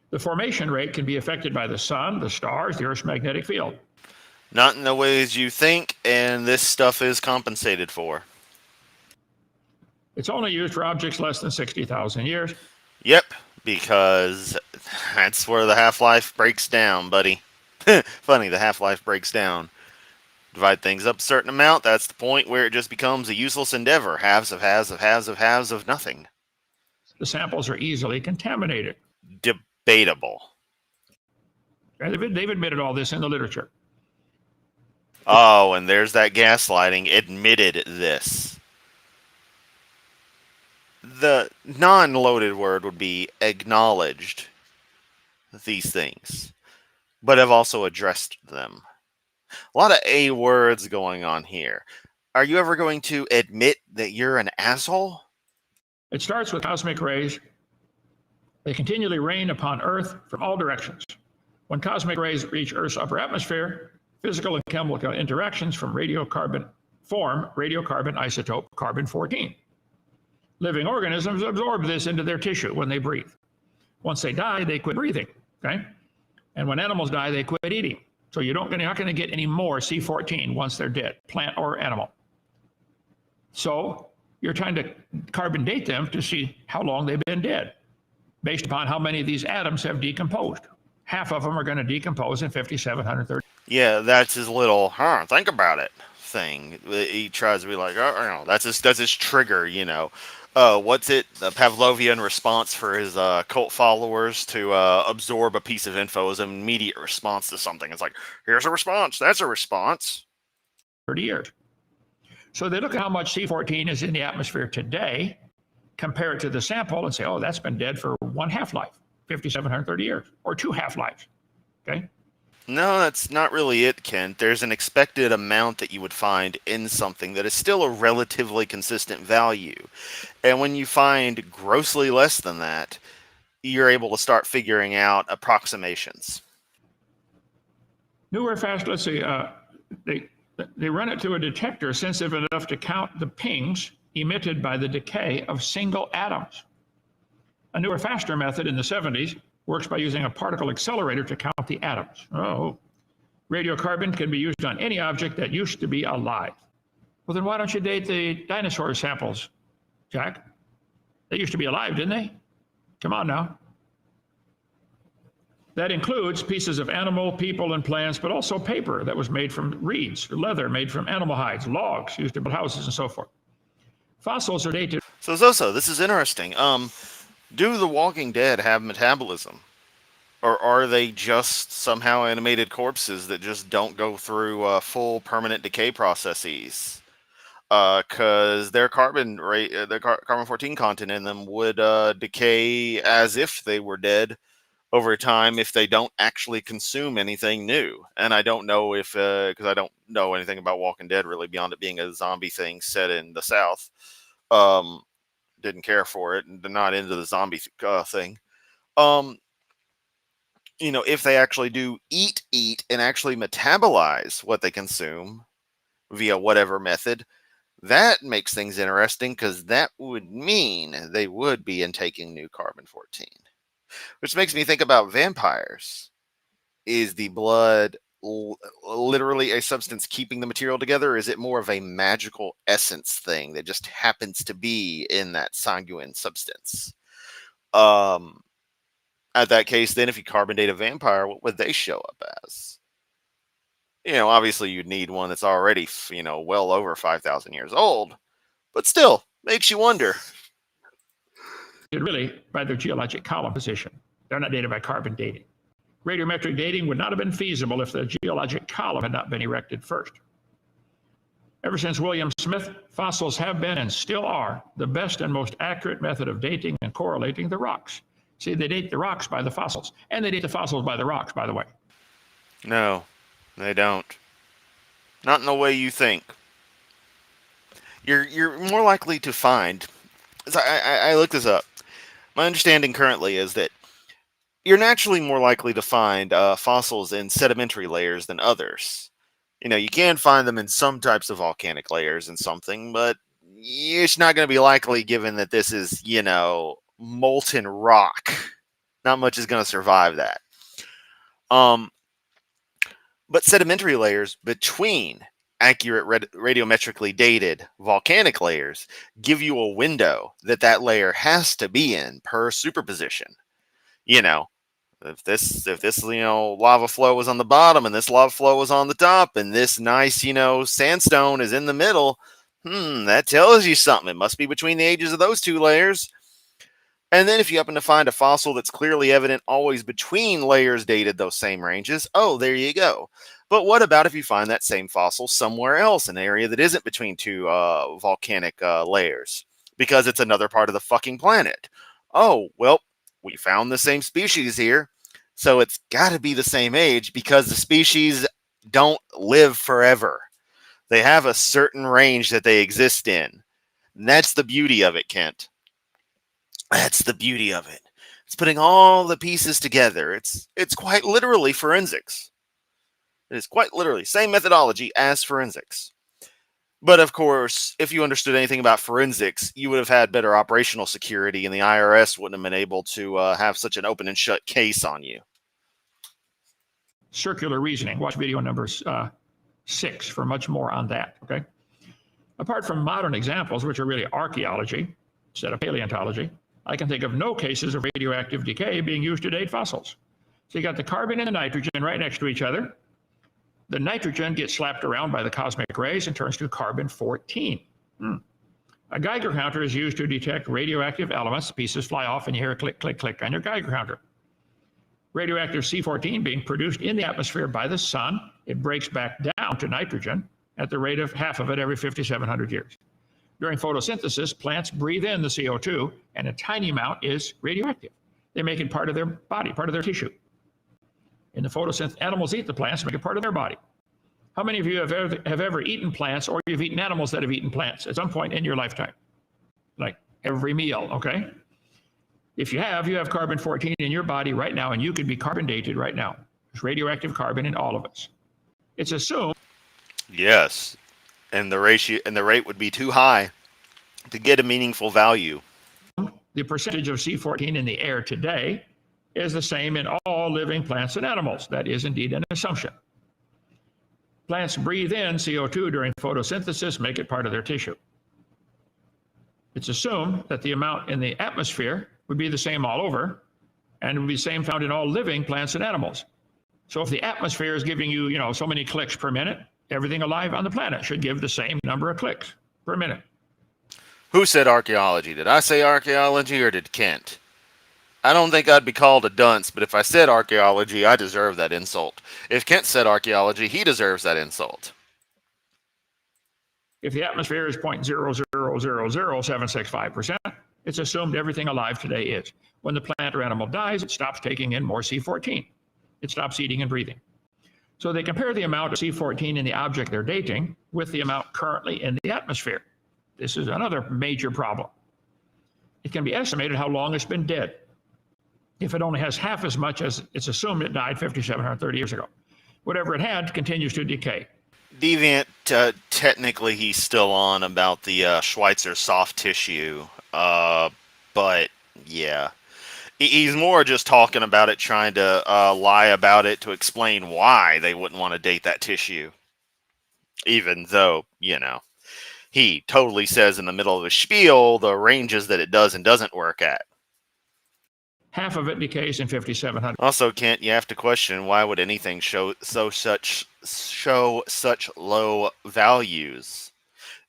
The formation rate can be affected by the sun, the stars, the Earth's magnetic field. Not in the ways you think, and this stuff is compensated for. It's only used for objects less than 60,000 years. Yep, because that's where the half-life breaks down, buddy. Funny, the half-life breaks down. Divide things up a certain amount, that's the point where it just becomes a useless endeavor. Halves of halves of halves of halves of nothing. The samples are easily contaminated. Debatable. They've admitted all this in the literature. Oh, and there's that gaslighting. Admitted this. The non-loaded word would be acknowledged these things, but have also addressed them. A lot of A words going on here. Are you ever going to admit that you're an asshole? It starts with cosmic rays. They continually rain upon Earth from all directions. When cosmic rays reach Earth's upper atmosphere, physical and chemical interactions from radiocarbon form radiocarbon isotope carbon-14. Living organisms absorb this into their tissue when they breathe. Once they die, they quit breathing, okay? And when animals die, they quit eating. So you're not going to get any more C14 once they're dead, plant or animal. So you're trying to carbon date them to see how long they've been dead, based upon how many of these atoms have decomposed. Half of them are going to decompose in 5,730. Yeah, that's his little, think about it thing. He tries to be like, that's his trigger, you know. What's it? The Pavlovian response for his cult followers to absorb a piece of info as an immediate response to something. It's like, here's a response. That's a response. 30 years. So they look at how much C14 is in the atmosphere today, compare it to the sample, and say, oh, that's been dead for one half-life, 5,730 years, or two half-lives. Okay? No, that's not really it, Kent. There's an expected amount that you would find in something that is still a relatively consistent value. And when you find grossly less than that, you're able to start figuring out approximations. Newer, fast, let's see, they run it through a detector sensitive enough to count the pings emitted by the decay of single atoms. A newer, faster method in the 70s works by using a particle accelerator to count the atoms. Oh, radiocarbon can be used on any object that used to be alive. Well, then why don't you date the dinosaur samples, Jack? They used to be alive, didn't they? Come on now. That includes pieces of animal, people, and plants, but also paper that was made from reeds, leather made from animal hides, logs used to build houses, and so forth. Fossils are dated. So Zoso, this is interesting. Do the Walking Dead have metabolism? Or are they just somehow animated corpses that just don't go through full permanent decay processes? Because their carbon 14 content in them would decay as if they were dead over time if they don't actually consume anything new. And I don't know if, because I don't know anything about Walking Dead really beyond it being a zombie thing set in the South. Didn't care for it and not into the zombie thing. If they actually do eat and actually metabolize what they consume via whatever method, that makes things interesting because that would mean they would be intaking new carbon 14. Which makes me think about vampires. Is the blood literally a substance keeping the material together? Or is it more of a magical essence thing that just happens to be in that sanguine substance? At that case, then, if you carbon date a vampire, what would they show up as? Obviously you'd need one that's already, well over 5,000 years old, but still makes you wonder. Really by their geologic column position. They're not dated by carbon dating. Radiometric dating would not have been feasible if the geologic column had not been erected first. Ever since William Smith, fossils have been and still are the best and most accurate method of dating and correlating the rocks. See, they date the rocks by the fossils, and they date the fossils by the rocks, by the way. No, they don't. Not in the way you think. You're more likely to find. I looked this up. My understanding currently is that you're naturally more likely to find fossils in sedimentary layers than others. You can find them in some types of volcanic layers and something, but it's not going to be likely given that this is, molten rock. Not much is going to survive that. But sedimentary layers between accurate radiometrically dated volcanic layers give you a window that layer has to be in per superposition. If this lava flow was on the bottom and this lava flow was on the top and this nice, sandstone is in the middle, that tells you something. It must be between the ages of those two layers. And then if you happen to find a fossil that's clearly evident always between layers dated those same ranges, oh, there you go. But what about if you find that same fossil somewhere else, an area that isn't between two volcanic layers, because it's another part of the fucking planet? Oh, well, we found the same species here, so it's got to be the same age because the species don't live forever. They have a certain range that they exist in. And that's the beauty of it, Kent. That's the beauty of it. It's putting all the pieces together. It's quite literally forensics. It is quite literally same methodology as forensics. But of course, if you understood anything about forensics, you would have had better operational security, and the IRS wouldn't have been able to have such an open and shut case on you. Circular reasoning. Watch video number 6 for much more on that. Okay. Apart from modern examples, which are really archaeology instead of paleontology, I can think of no cases of radioactive decay being used to date fossils. So you got the carbon and the nitrogen right next to each other. The nitrogen gets slapped around by the cosmic rays and turns to carbon 14. A Geiger counter is used to detect radioactive elements. Pieces fly off and you hear a click, click, click on your Geiger counter. Radioactive C14 being produced in the atmosphere by the sun, it breaks back down to nitrogen at the rate of half of it every 5,700 years. During photosynthesis, plants breathe in the CO2, and a tiny amount is radioactive. They make it part of their body, part of their tissue. In the photosynthesis, animals eat the plants, make it part of their body. How many of you have ever eaten plants, or you've eaten animals that have eaten plants at some point in your lifetime? Like every meal, okay? If you have carbon 14 in your body right now, and you could be carbon dated right now. There's radioactive carbon in all of us. It's assumed. Yes. And the rate would be too high to get a meaningful value. The percentage of C14 in the air today is the same in all living plants and animals. That is indeed an assumption. Plants breathe in CO2 during photosynthesis, make it part of their tissue. It's assumed that the amount in the atmosphere would be the same all over, and it would be the same found in all living plants and animals. So if the atmosphere is giving you, so many clicks per minute, everything alive on the planet should give the same number of clicks per minute. Who said archaeology? Did I say archaeology or did Kent? I don't think I'd be called a dunce, but if I said archaeology, I deserve that insult. If Kent said archaeology, he deserves that insult. If the atmosphere is 0.0000765%, it's assumed everything alive today is. When the plant or animal dies, it stops taking in more C14. It stops eating and breathing. So they compare the amount of C14 in the object they're dating with the amount currently in the atmosphere. This is another major problem. It can be estimated how long it's been dead. If it only has half as much as it's assumed it died 5,730 years ago. Whatever it had continues to decay. Deviant, technically he's still on about the Schweitzer soft tissue, but yeah. He's more just talking about it, trying to lie about it to explain why they wouldn't want to date that tissue. Even though, he totally says in the middle of the spiel the ranges that it does and doesn't work at. Half of it decays in 5,700. Also, Kent, you have to question, why would anything show such low values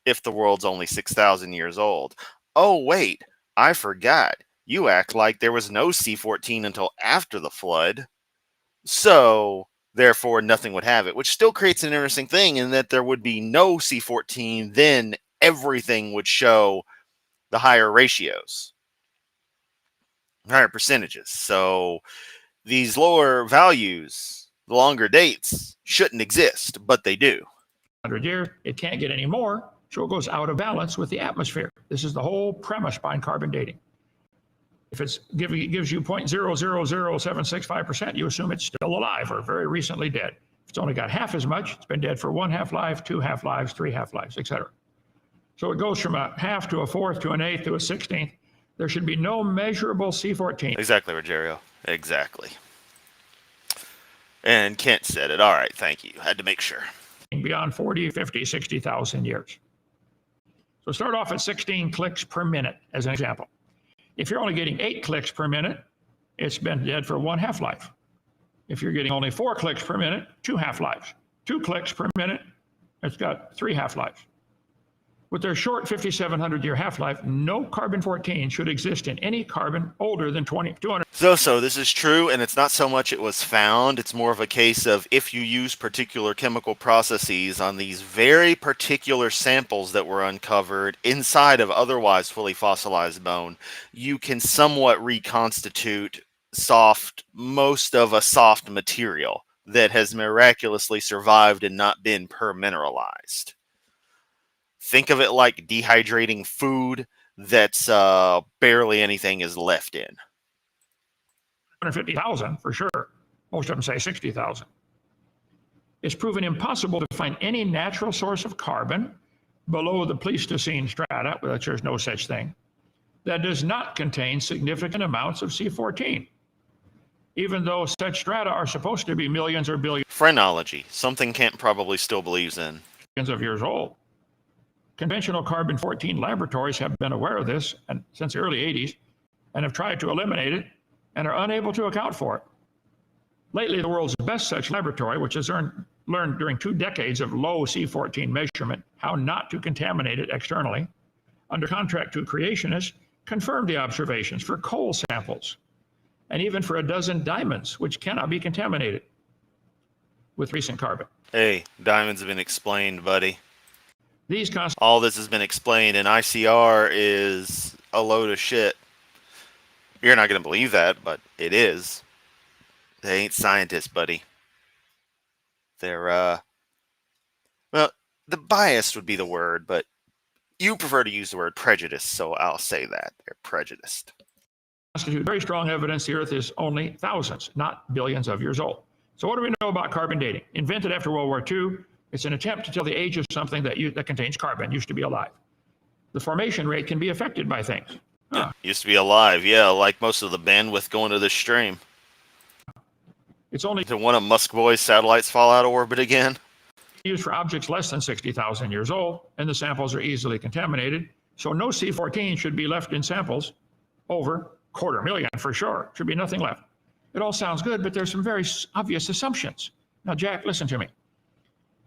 if the world's only 6,000 years old? Oh, wait, I forgot. You act like there was no C14 until after the flood. So, therefore, nothing would have it, which still creates an interesting thing in that there would be no C14, then everything would show the higher ratios, higher percentages. So, these lower values, the longer dates, shouldn't exist, but they do. 100 years, it can't get any more, so it goes out of balance with the atmosphere. This is the whole premise behind carbon dating. If it gives you 0.000765%, you assume it's still alive or very recently dead. If it's only got half as much, it's been dead for 1 half-life, 2 half-lives, 3 half-lives, etc. So it goes from a half to a fourth to an eighth to a 16th. There should be no measurable C14. Exactly, Rogerio. Exactly. And Kent said it. All right, thank you. Had to make sure. Beyond 40, 50, 60,000 years. So start off at 16 clicks per minute as an example. If you're only getting 8 clicks per minute, it's been dead for 1 half-life. If you're getting only 4 clicks per minute, 2 half-lives. 2 clicks per minute, it's got 3 half-lives. With their short 5,700-year half-life, no carbon-14 should exist in any carbon older than 200. So this is true, and it's not so much it was found, it's more of a case of if you use particular chemical processes on these very particular samples that were uncovered inside of otherwise fully fossilized bone, you can somewhat reconstitute most of a soft material that has miraculously survived and not been permineralized. Think of it like dehydrating food that's barely anything is left in. 150,000 for sure. Most of them say 60,000. It's proven impossible to find any natural source of carbon below the Pleistocene strata, which there's no such thing, that does not contain significant amounts of C14, even though such strata are supposed to be millions or billions. Phrenology, something Kent probably still believes in. Of years old. Conventional carbon-14 laboratories have been aware of this since the early 80s and have tried to eliminate it and are unable to account for it. Lately, the world's best such laboratory, which has learned during 2 decades of low C14 measurement how not to contaminate it externally, under contract to creationists, confirmed the observations for coal samples and even for a dozen diamonds, which cannot be contaminated with recent carbon. Hey, diamonds have been explained, buddy. These all this has been explained, and ICR is a load of shit. You're not going to believe that, but it is. They ain't scientists, buddy. They're, well, the biased would be the word, but you prefer to use the word prejudice, so I'll say that. They're prejudiced. Constitute very strong evidence the Earth is only thousands, not billions of years old. So what do we know about carbon dating? Invented after World War II, it's an attempt to tell the age of something that contains carbon, used to be alive. The formation rate can be affected by things. Yeah, used to be alive, yeah, like most of the bandwidth going to this stream. It's only Did one of Musk Boy's satellites fall out of orbit again? Used for objects less than 60,000 years old, and the samples are easily contaminated. So no C14 should be left in samples over 250,000 for sure. Should be nothing left. It all sounds good, but there's some very obvious assumptions. Now, Jack, listen to me.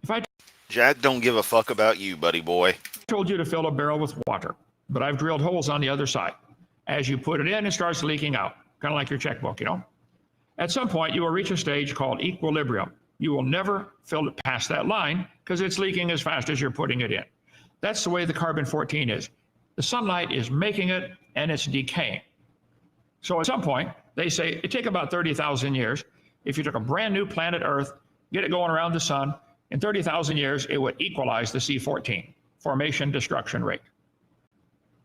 If I Jack don't give a fuck about you, buddy boy. told you to fill a barrel with water, but I've drilled holes on the other side. As you put it in, it starts leaking out, kind of like your checkbook, you know. At some point, you will reach a stage called equilibrium. You will never fill it past that line because it's leaking as fast as you're putting it in. That's the way the carbon-14 is. The sunlight is making it and it's decaying. So at some point, they say it take about 30,000 years. If you took a brand new planet Earth, get it going around the sun, in 30,000 years, it would equalize the C14, formation destruction rate.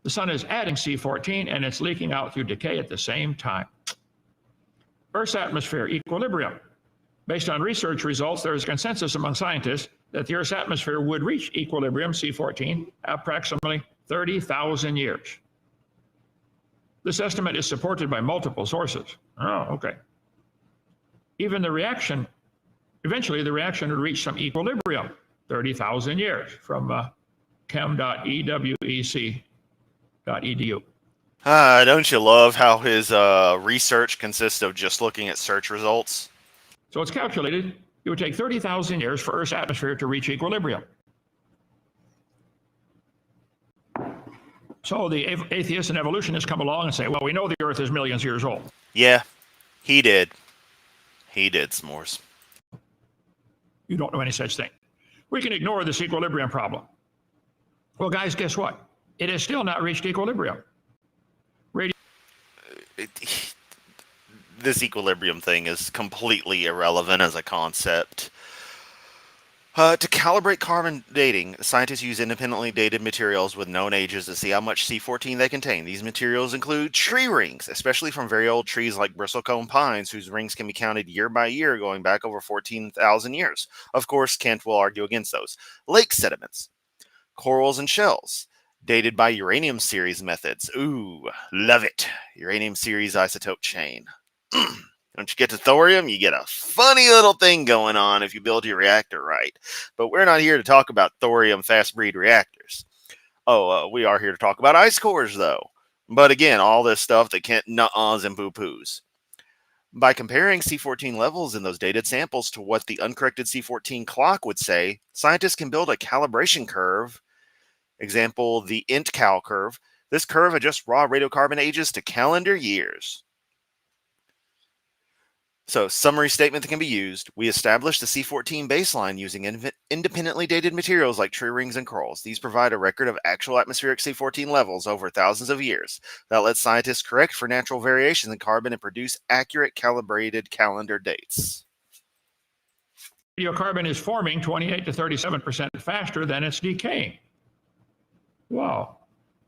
The sun is adding C14 and it's leaking out through decay at the same time. Earth's atmosphere, equilibrium. Based on research results, there is consensus among scientists that the Earth's atmosphere would reach equilibrium, C14, approximately 30,000 years. This estimate is supported by multiple sources. Oh, okay. Even the reaction, eventually the reaction would reach some equilibrium, 30,000 years, from chem.ewec.edu. Don't you love how his research consists of just looking at search results? So it's calculated it would take 30,000 years for Earth's atmosphere to reach equilibrium. So the atheists and evolutionists come along and say, well, we know the Earth is millions of years old. Yeah, he did. He did, S'mores. You don't know any such thing. We can ignore this equilibrium problem. Well, guys, guess what? It has still not reached equilibrium. This equilibrium thing is completely irrelevant as a concept. To calibrate carbon dating, scientists use independently dated materials with known ages to see how much C14 they contain. These materials include tree rings, especially from very old trees like bristlecone pines, whose rings can be counted year by year going back over 14,000 years. Of course, Kent will argue against those. Lake sediments, corals and shells, dated by uranium series methods. Ooh, love it. Uranium series isotope chain. Once you get to thorium, you get a funny little thing going on if you build your reactor right. But we're not here to talk about thorium fast breed reactors. We are here to talk about ice cores, though. But again, all this stuff that can't nuh-uhs and poo-poos. By comparing C14 levels in those dated samples to what the uncorrected C14 clock would say, scientists can build a calibration curve. Example, the INT-cal curve. This curve adjusts raw radiocarbon ages to calendar years. So, summary statement that can be used. We established the C14 baseline using independently dated materials like tree rings and corals. These provide a record of actual atmospheric C14 levels over thousands of years. That lets scientists correct for natural variations in carbon and produce accurate calibrated calendar dates. Radiocarbon is forming 28 to 37% faster than it's decaying. Wow.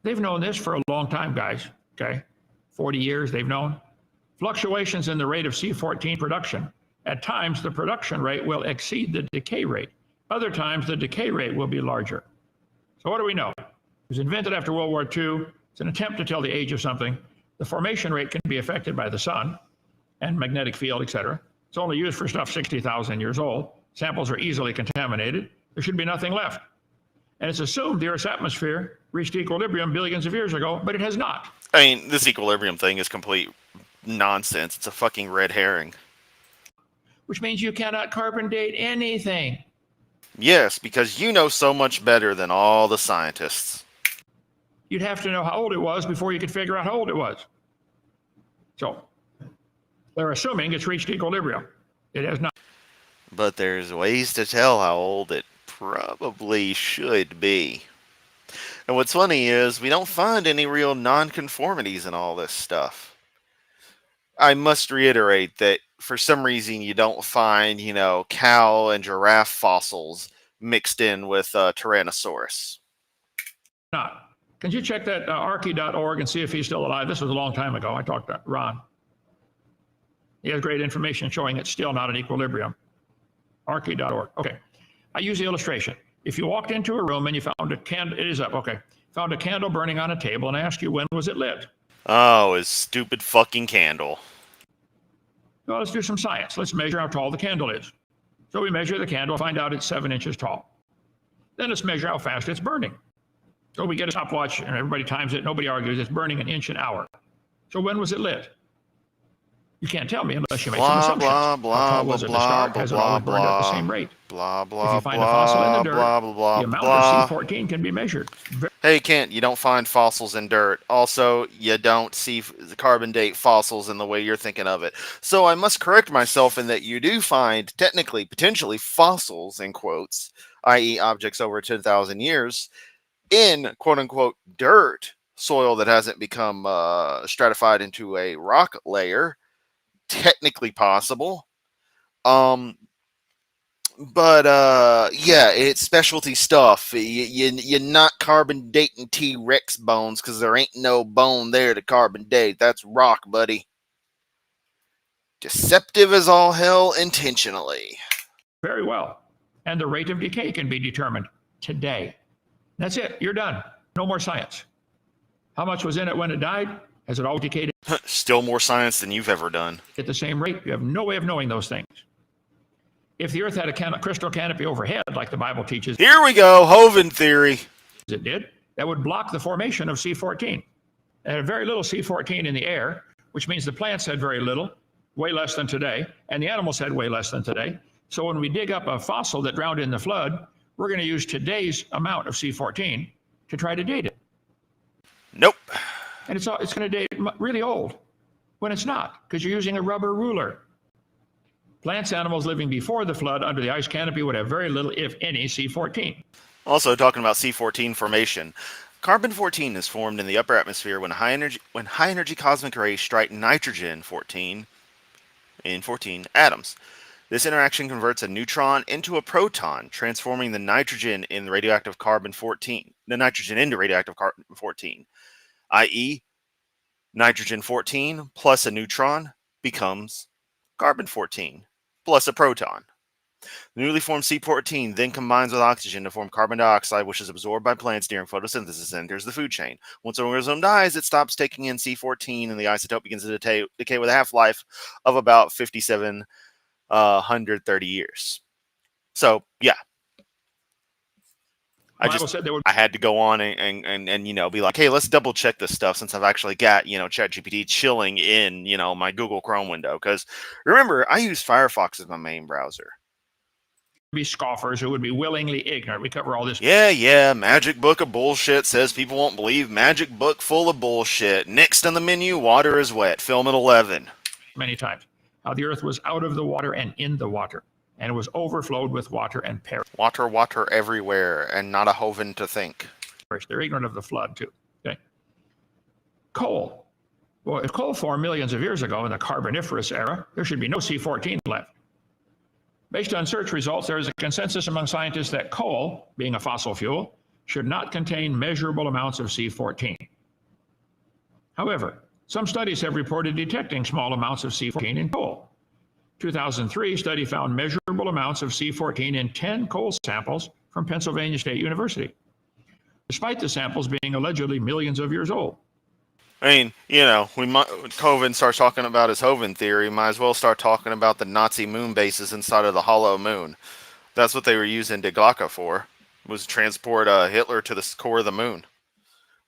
They've known this for a long time, guys. Okay. 40 years they've known. Fluctuations in the rate of C14 production. At times, the production rate will exceed the decay rate. Other times, the decay rate will be larger. So what do we know? It was invented after World War II. It's an attempt to tell the age of something. The formation rate can be affected by the sun and magnetic field, etc. It's only used for stuff 60,000 years old. Samples are easily contaminated. There should be nothing left. And it's assumed the Earth's atmosphere reached equilibrium billions of years ago, but it has not. I mean, this equilibrium thing is complete nonsense. It's a fucking red herring. Which means you cannot carbon date anything. Yes, because you know so much better than all the scientists. You'd have to know how old it was before you could figure out how old it was. So, they're assuming it's reached equilibrium. It has not. But there's ways to tell how old it probably should be. And what's funny is we don't find any real nonconformities in all this stuff. I must reiterate that for some reason you don't find, cow and giraffe fossils mixed in with Tyrannosaurus. Not. Can you check that archy.org and see if he's still alive? This was a long time ago. I talked to Ron. He has great information showing it's still not in equilibrium. Archy.org. Okay. I use the illustration. If you walked into a room and you found a candle, it is up, okay. Found a candle burning on a table and asked you when was it lit? Oh, his stupid fucking candle. Well, let's do some science. Let's measure how tall the candle is. So we measure the candle, find out it's 7 inches tall. Then let's measure how fast it's burning. So we get a stopwatch and everybody times it. Nobody argues. It's burning an inch an hour. So when was it lit? You can't tell me unless you make some assumptions. Blah, blah, how tall was it to start? Has it always burned at the same rate? Blah, If blah, you find a fossil in the blah, dirt, blah, blah, blah, the amount blah. of C14 can be measured. Hey, Kent, you don't find fossils in dirt. Also, you don't see carbon date fossils in the way you're thinking of it. So I must correct myself in that you do find, technically, potentially fossils, in quotes, i.e. objects over 10,000 years, in quote-unquote dirt, soil that hasn't become stratified into a rock layer. Technically possible. But yeah, it's specialty stuff. You're not carbon dating T-Rex bones because there ain't no bone there to carbon date. That's rock, buddy. Deceptive as all hell intentionally. Very well. And the rate of decay can be determined today. That's it. You're done. No more science. How much was in it when it died? Has it all decayed Still more science than you've ever done. at the same rate? You have no way of knowing those things. If the earth had a crystal canopy overhead, like the Bible teaches Here we go, Hovind theory. it did, that would block the formation of C14. It had very little C14 in the air, which means the plants had very little, way less than today, and the animals had way less than today. So when we dig up a fossil that drowned in the flood, we're going to use today's amount of C14 to try to date it. Nope. And it's going to date really old when it's not, because you're using a rubber ruler. Plants, animals living before the flood under the ice canopy would have very little, if any, C14. Also talking about C14 formation. Carbon-14 is formed in the upper atmosphere when high energy cosmic rays strike nitrogen-14 in 14 atoms. This interaction converts a neutron into a proton, transforming the nitrogen in radioactive carbon-14, the nitrogen into radioactive carbon-14, i.e., nitrogen-14 plus a neutron becomes carbon-14 plus a proton. The newly formed C14 then combines with oxygen to form carbon dioxide, which is absorbed by plants during photosynthesis and enters the food chain. Once an organism dies, it stops taking in C14, and the isotope begins to decay with a half-life of about 5,730 years. So, yeah. I had to go on and be like, hey, let's double check this stuff since I've actually got, ChatGPT chilling in, my Google Chrome window. Because remember, I use Firefox as my main browser. Be scoffers who would be willingly ignorant. We cover all this. Yeah, magic book of bullshit says people won't believe. Magic book full of bullshit. Next on the menu, water is wet. Film at 11. Many times. How the earth was out of the water and in the water. And it was overflowed with water and perished. Water everywhere, and not a Hovind to think. They're ignorant of the flood, too. Okay. Coal. Well, if coal formed millions of years ago in the Carboniferous era, there should be no C14 left. Based on search results, there is a consensus among scientists that coal, being a fossil fuel, should not contain measurable amounts of C14. However, some studies have reported detecting small amounts of C14 in coal. 2003 study found measurable amounts of C14 in 10 coal samples from Pennsylvania State University, despite the samples being allegedly millions of years old. I mean, when Hovind starts talking about his Hovind theory, might as well start talking about the Nazi moon bases inside of the hollow moon. That's what they were using Die Glocke for, was transport Hitler to the core of the moon,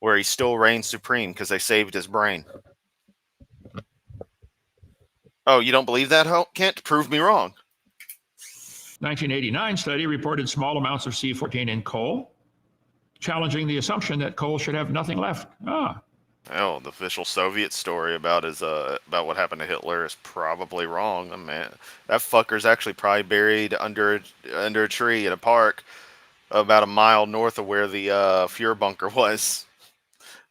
where he still reigns supreme because they saved his brain. Oh, you don't believe that, Kent? Prove me wrong. 1989 study reported small amounts of C14 in coal, challenging the assumption that coal should have nothing left. Oh, the official Soviet story about what happened to Hitler is probably wrong. Oh, man, that fucker's actually probably buried under a tree in a park about a mile north of where the Fuhrer bunker was.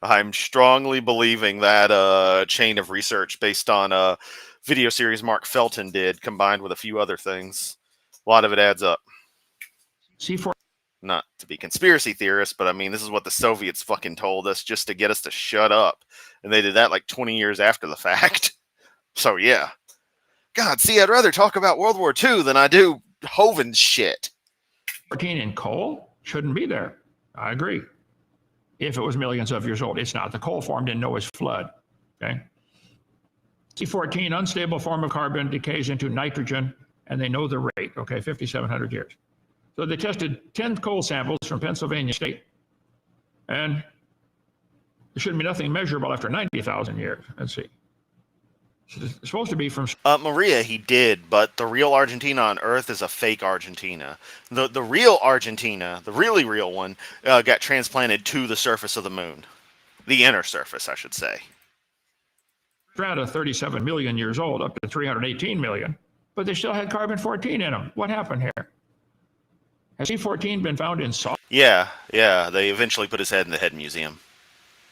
I'm strongly believing that chain of research based on video series Mark Felton did, combined with a few other things. A lot of it adds up. C4. Not to be conspiracy theorists, but I mean, this is what the Soviets fucking told us just to get us to shut up. And they did that like 20 years after the fact. So, yeah. God, see, I'd rather talk about World War II than I do Hovind shit. 14 in coal shouldn't be there. I agree. If it was millions of years old, it's not. The coal formed in Noah's flood. Okay. C14, unstable form of carbon, decays into nitrogen, and they know the rate, okay, 5,700 years. So they tested 10 coal samples from Pennsylvania State, and there shouldn't be nothing measurable after 90,000 years. Let's see. It's supposed to be from Maria, he did, but the real Argentina on Earth is a fake Argentina. The real Argentina, the really real one, got transplanted to the surface of the moon. The inner surface, I should say. strata 37 million years old, up to 318 million, but they still had carbon-14 in them. What happened here? Has C14 been found in soft? Yeah. They eventually put his head in the head museum.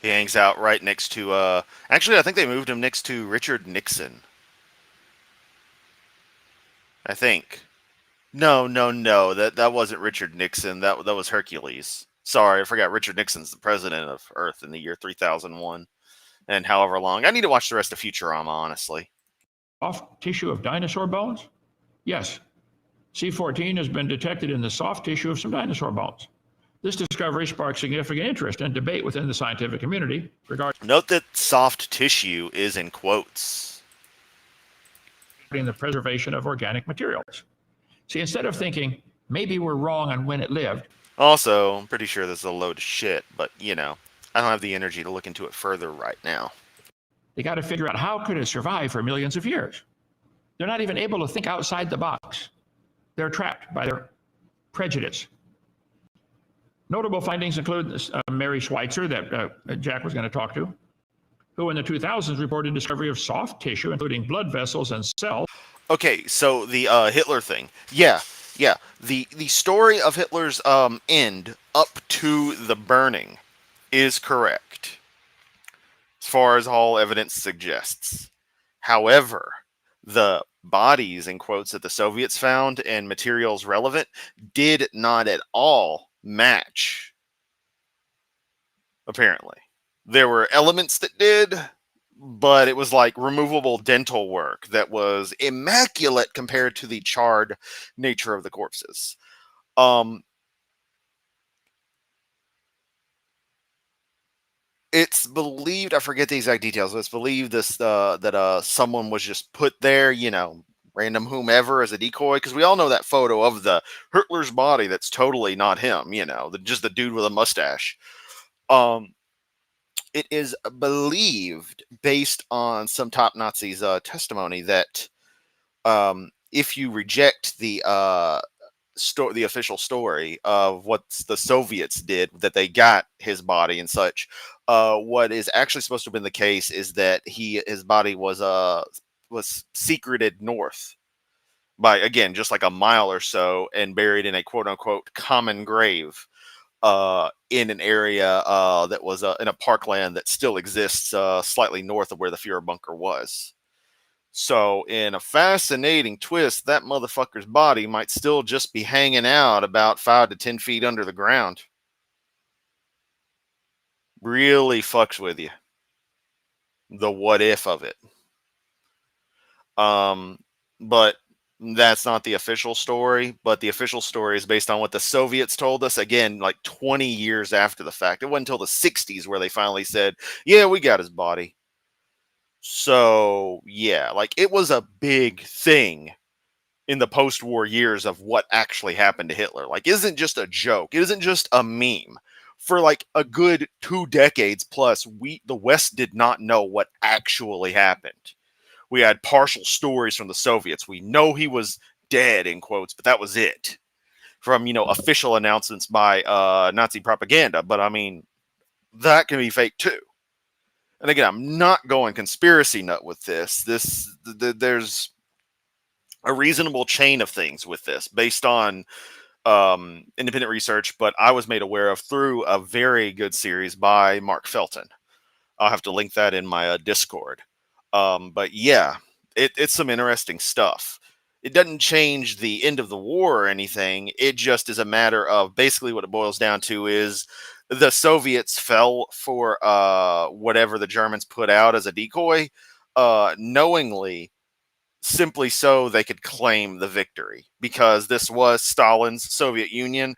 He hangs out right next to, actually, I think they moved him next to Richard Nixon. I think. No. That wasn't Richard Nixon. That was Hercules. Sorry, I forgot Richard Nixon's the president of Earth in the year 3001. And however long. I need to watch the rest of Futurama, honestly. Soft tissue of dinosaur bones? Yes. C14 has been detected in the soft tissue of some dinosaur bones. This discovery sparked significant interest and debate within the scientific community regarding Note that soft tissue is in quotes. the preservation of organic materials. See, instead of thinking, maybe we're wrong on when it lived, Also, I'm pretty sure this is a load of shit, but, I don't have the energy to look into it further right now. they got to figure out how could it survive for millions of years. They're not even able to think outside the box. They're trapped by their prejudice. Notable findings include Mary Schweitzer, that Jack was going to talk to, who in the 2000s reported discovery of soft tissue, including blood vessels and cells. Okay, so the Hitler thing. Yeah. The story of Hitler's end up to the burning is correct, as far as all evidence suggests. However, the bodies, in quotes, that the Soviets found and materials relevant did not at all match, apparently. There were elements that did, but it was like removable dental work that was immaculate compared to the charred nature of the corpses. It's believed, I forget the exact details, but it's believed that someone was just put there, random whomever as a decoy, because we all know that photo of the Hitler's body that's totally not him, just the dude with a mustache. It is believed, based on some top Nazis' testimony, that if you reject the official story of what the Soviets did, that they got his body and such, what is actually supposed to have been the case is that his body was secreted north by, again, just like a mile or so, and buried in a quote unquote common grave in an area that was in a parkland that still exists slightly north of where the Fuhrer bunker was. So, in a fascinating twist, that motherfucker's body might still just be hanging out about 5 to 10 feet under the ground. Really fucks with you. The what if of it. But that's not the official story. But the official story is based on what the Soviets told us. Again, like 20 years after the fact. It wasn't until the 60s where they finally said, yeah, we got his body. So, yeah, like it was a big thing in the post-war years of what actually happened to Hitler. Like, it isn't just a joke. It isn't just a meme. For like a good 2 decades plus, the West did not know what actually happened. We had partial stories from the Soviets. We know he was dead, in quotes, but that was it. From, official announcements by Nazi propaganda. But I mean, that can be fake too. And again, I'm not going conspiracy nut with this. There's a reasonable chain of things with this based on independent research, but I was made aware of through a very good series by Mark Felton. I'll have to link that in my Discord. But yeah, it's some interesting stuff. It doesn't change the end of the war or anything. It just is a matter of basically what it boils down to is the Soviets fell for whatever the Germans put out as a decoy, knowingly, simply so they could claim the victory. Because this was Stalin's Soviet Union,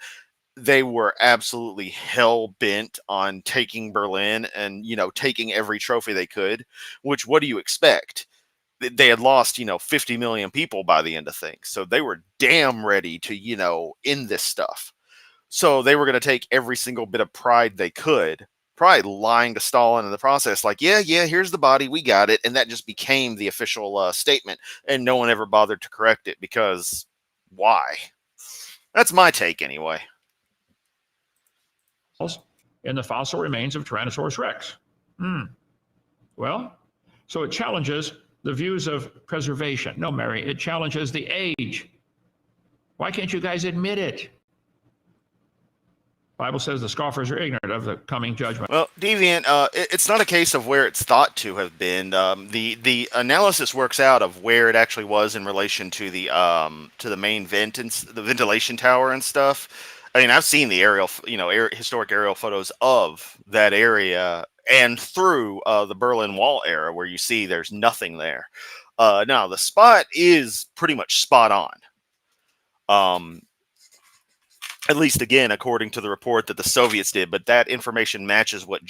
they were absolutely hell-bent on taking Berlin and, taking every trophy they could, which, what do you expect? They had lost, 50 million people by the end of things. So they were damn ready to, end this stuff. So they were going to take every single bit of pride they could probably lying to Stalin in the process, like, yeah, here's the body, we got it, and that just became the official statement, and no one ever bothered to correct it, because why? That's my take, anyway. In the fossil remains of Tyrannosaurus rex. Well, so it challenges the views of preservation. No, Mary, it challenges the age. Why can't you guys admit it? Bible says the scoffers are ignorant of the coming judgment. Well, Deviant, it's not a case of where it's thought to have been. The analysis works out of where it actually was in relation to the main vent and the ventilation tower and stuff. I mean, I've seen the aerial, historic aerial photos of that area and through the Berlin Wall era, where you see there's nothing there. Now the spot is pretty much spot on. At least, again, according to the report that the Soviets did, but that information matches what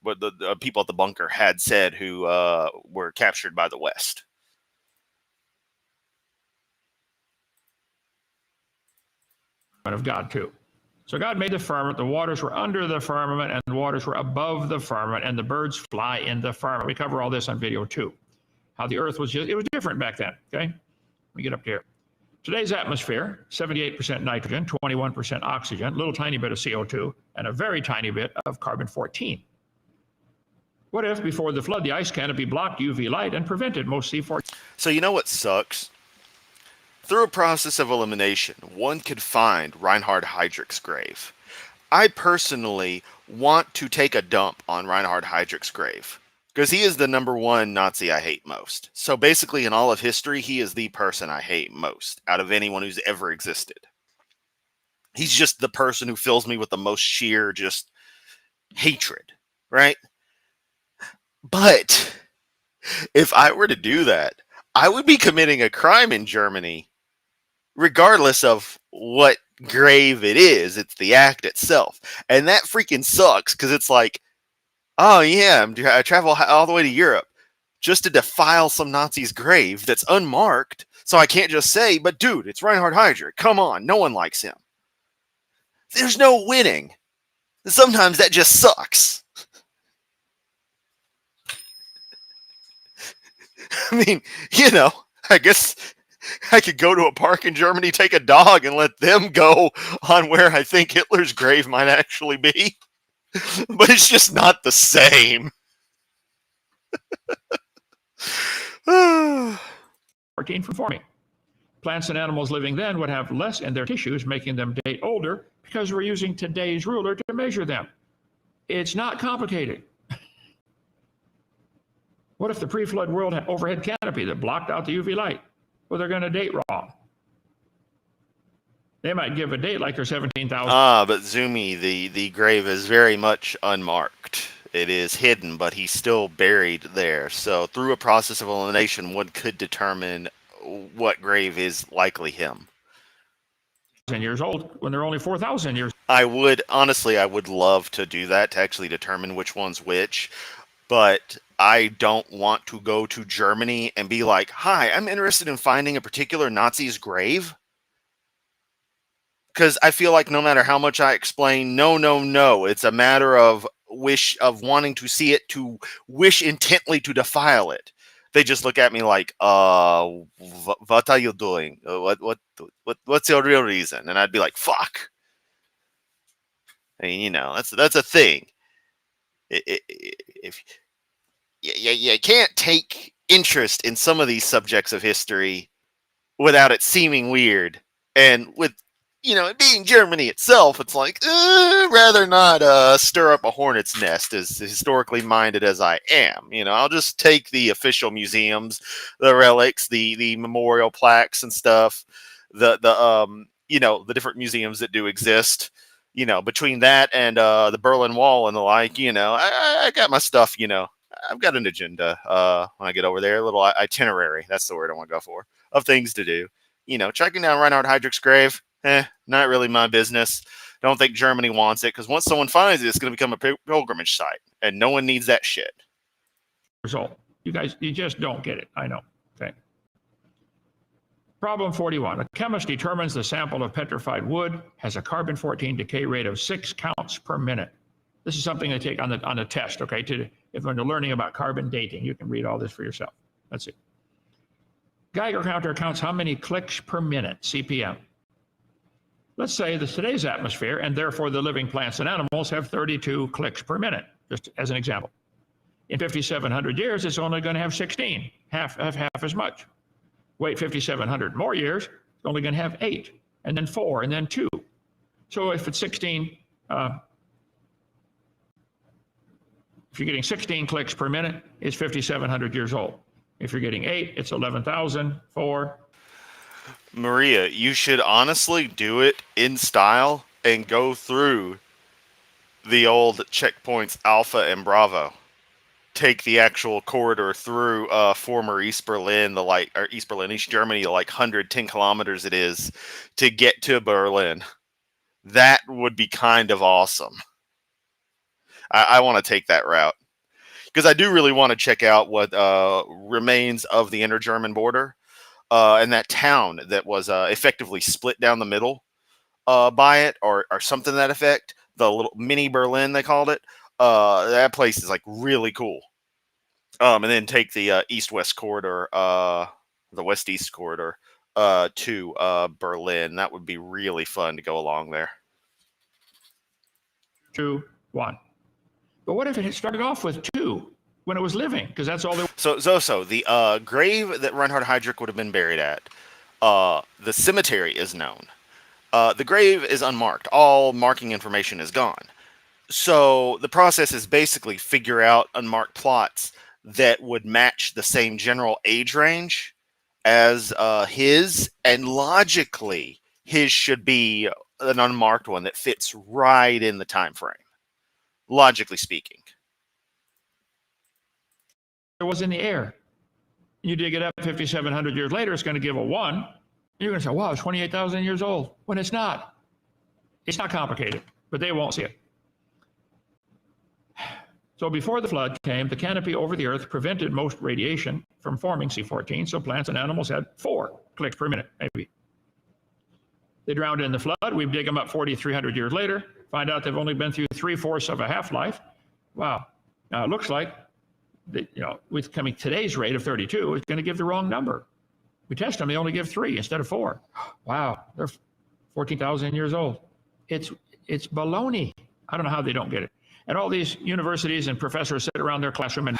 what the people at the bunker had said, who were captured by the West. Of God too. So God made the firmament, the waters were under the firmament, and the waters were above the firmament, and the birds fly in the firmament. We cover all this on video too. How the earth was it was different back then, okay? Let me get up here. Today's atmosphere, 78% nitrogen, 21% oxygen, a little tiny bit of CO2, and a very tiny bit of carbon-14. What if, before the flood, the ice canopy blocked UV light and prevented most C14? So you know what sucks? Through a process of elimination, one could find Reinhard Heydrich's grave. I personally want to take a dump on Reinhard Heydrich's grave, because he is the #1 Nazi I hate most. So basically, in all of history, he is the person I hate most out of anyone who's ever existed. He's just the person who fills me with the most sheer just hatred, right? But if I were to do that, I would be committing a crime in Germany, regardless of what grave it is. It's the act itself. And that freaking sucks, because it's like, oh yeah, I travel all the way to Europe just to defile some Nazi's grave that's unmarked, so I can't just say, but dude, it's Reinhard Heydrich. Come on, no one likes him. There's no winning. Sometimes that just sucks. I mean, I guess I could go to a park in Germany, take a dog, and let them go on where I think Hitler's grave might actually be. But it's just not the same. 14 from forming. Plants and animals living then would have less in their tissues, making them date older, because we're using today's ruler to measure them. It's not complicated. What if the pre-flood world had overhead canopy that blocked out the UV light? Well, they're going to date wrong. They might give a date like they're 17,000. But Zumi, the grave is very much unmarked. It is hidden, but he's still buried there. So through a process of elimination, one could determine what grave is likely him. Years old when they're only 4,000 years. I would love to do that, to actually determine which one's which. But I don't want to go to Germany and be like, hi, I'm interested in finding a particular Nazi's grave. Because I feel like no matter how much I explain, no, it's a matter of wanting to see it, to wish intently to defile it. They just look at me like, what are you doing? What's your real reason? And I'd be like, fuck. I mean, that's a thing. If you can't take interest in some of these subjects of history without it seeming weird, and with it being Germany itself, it's like rather not stir up a hornet's nest, as historically minded as I am. I'll just take the official museums, the relics, the memorial plaques and stuff, the different museums that do exist. Between that and the Berlin Wall and the like, I got my stuff. I've got an agenda when I get over there, a little itinerary. That's the word I want to go for, of things to do. Tracking down Reinhard Heydrich's grave, not really my business. Don't think Germany wants it, because once someone finds it, it's going to become a pilgrimage site, and no one needs that shit. Result. You guys, you just don't get it. I know. Okay. Problem 41. A chemist determines the sample of petrified wood has a carbon-14 decay rate of 6 counts per minute. This is something they take on the test, okay? If when you're learning about carbon dating, you can read all this for yourself. Let's see. Geiger counter counts how many clicks per minute, CPM. Let's say that today's atmosphere, and therefore the living plants and animals, have 32 clicks per minute, just as an example. In 5,700 years, it's only going to have 16, half as much. Wait 5,700 more years, it's only going to have 8, and then 4, and then 2. So if it's 16, if you're getting 16 clicks per minute, it's 5,700 years old. If you're getting 8, it's 11,004. Maria, you should honestly do it in style and go through the old checkpoints Alpha and Bravo. Take the actual corridor through former East Berlin, East Germany, like 110 kilometers it is to get to Berlin. That would be kind of awesome. I want to take that route because I do really want to check out what remains of the inter-German border and that town that was effectively split down the middle by it, or something to that effect. The little mini Berlin, they called it. That place is like really cool. And then take the east-west corridor, the west-east corridor to Berlin. That would be really fun to go along there. 2, 1. But what if it had started off with 2 when it was living? Because that's all there. So the grave that Reinhard Heydrich would have been buried at, the cemetery is known. The grave is unmarked. All marking information is gone. So the process is basically figure out unmarked plots that would match the same general age range as his, and logically his should be an unmarked one that fits right in the time frame, logically speaking. It was in the air. You dig it up 5,700 years later, it's going to give a 1. You're going to say, wow, it's 28,000 years old, when it's not. It's not complicated, but they won't see it. So before the flood came, the canopy over the earth prevented most radiation from forming C14, so plants and animals had 4 clicks per minute, maybe. They drowned in the flood. We dig them up 4,300 years later, find out they've only been through 3/4 of a half-life. Wow. Now it looks like that, with coming today's rate of 32, it's going to give the wrong number. We test them, they only give 3 instead of 4. Wow, they're 14,000 years old. It's baloney. I don't know how they don't get it. And all these universities and professors sit around their classroom and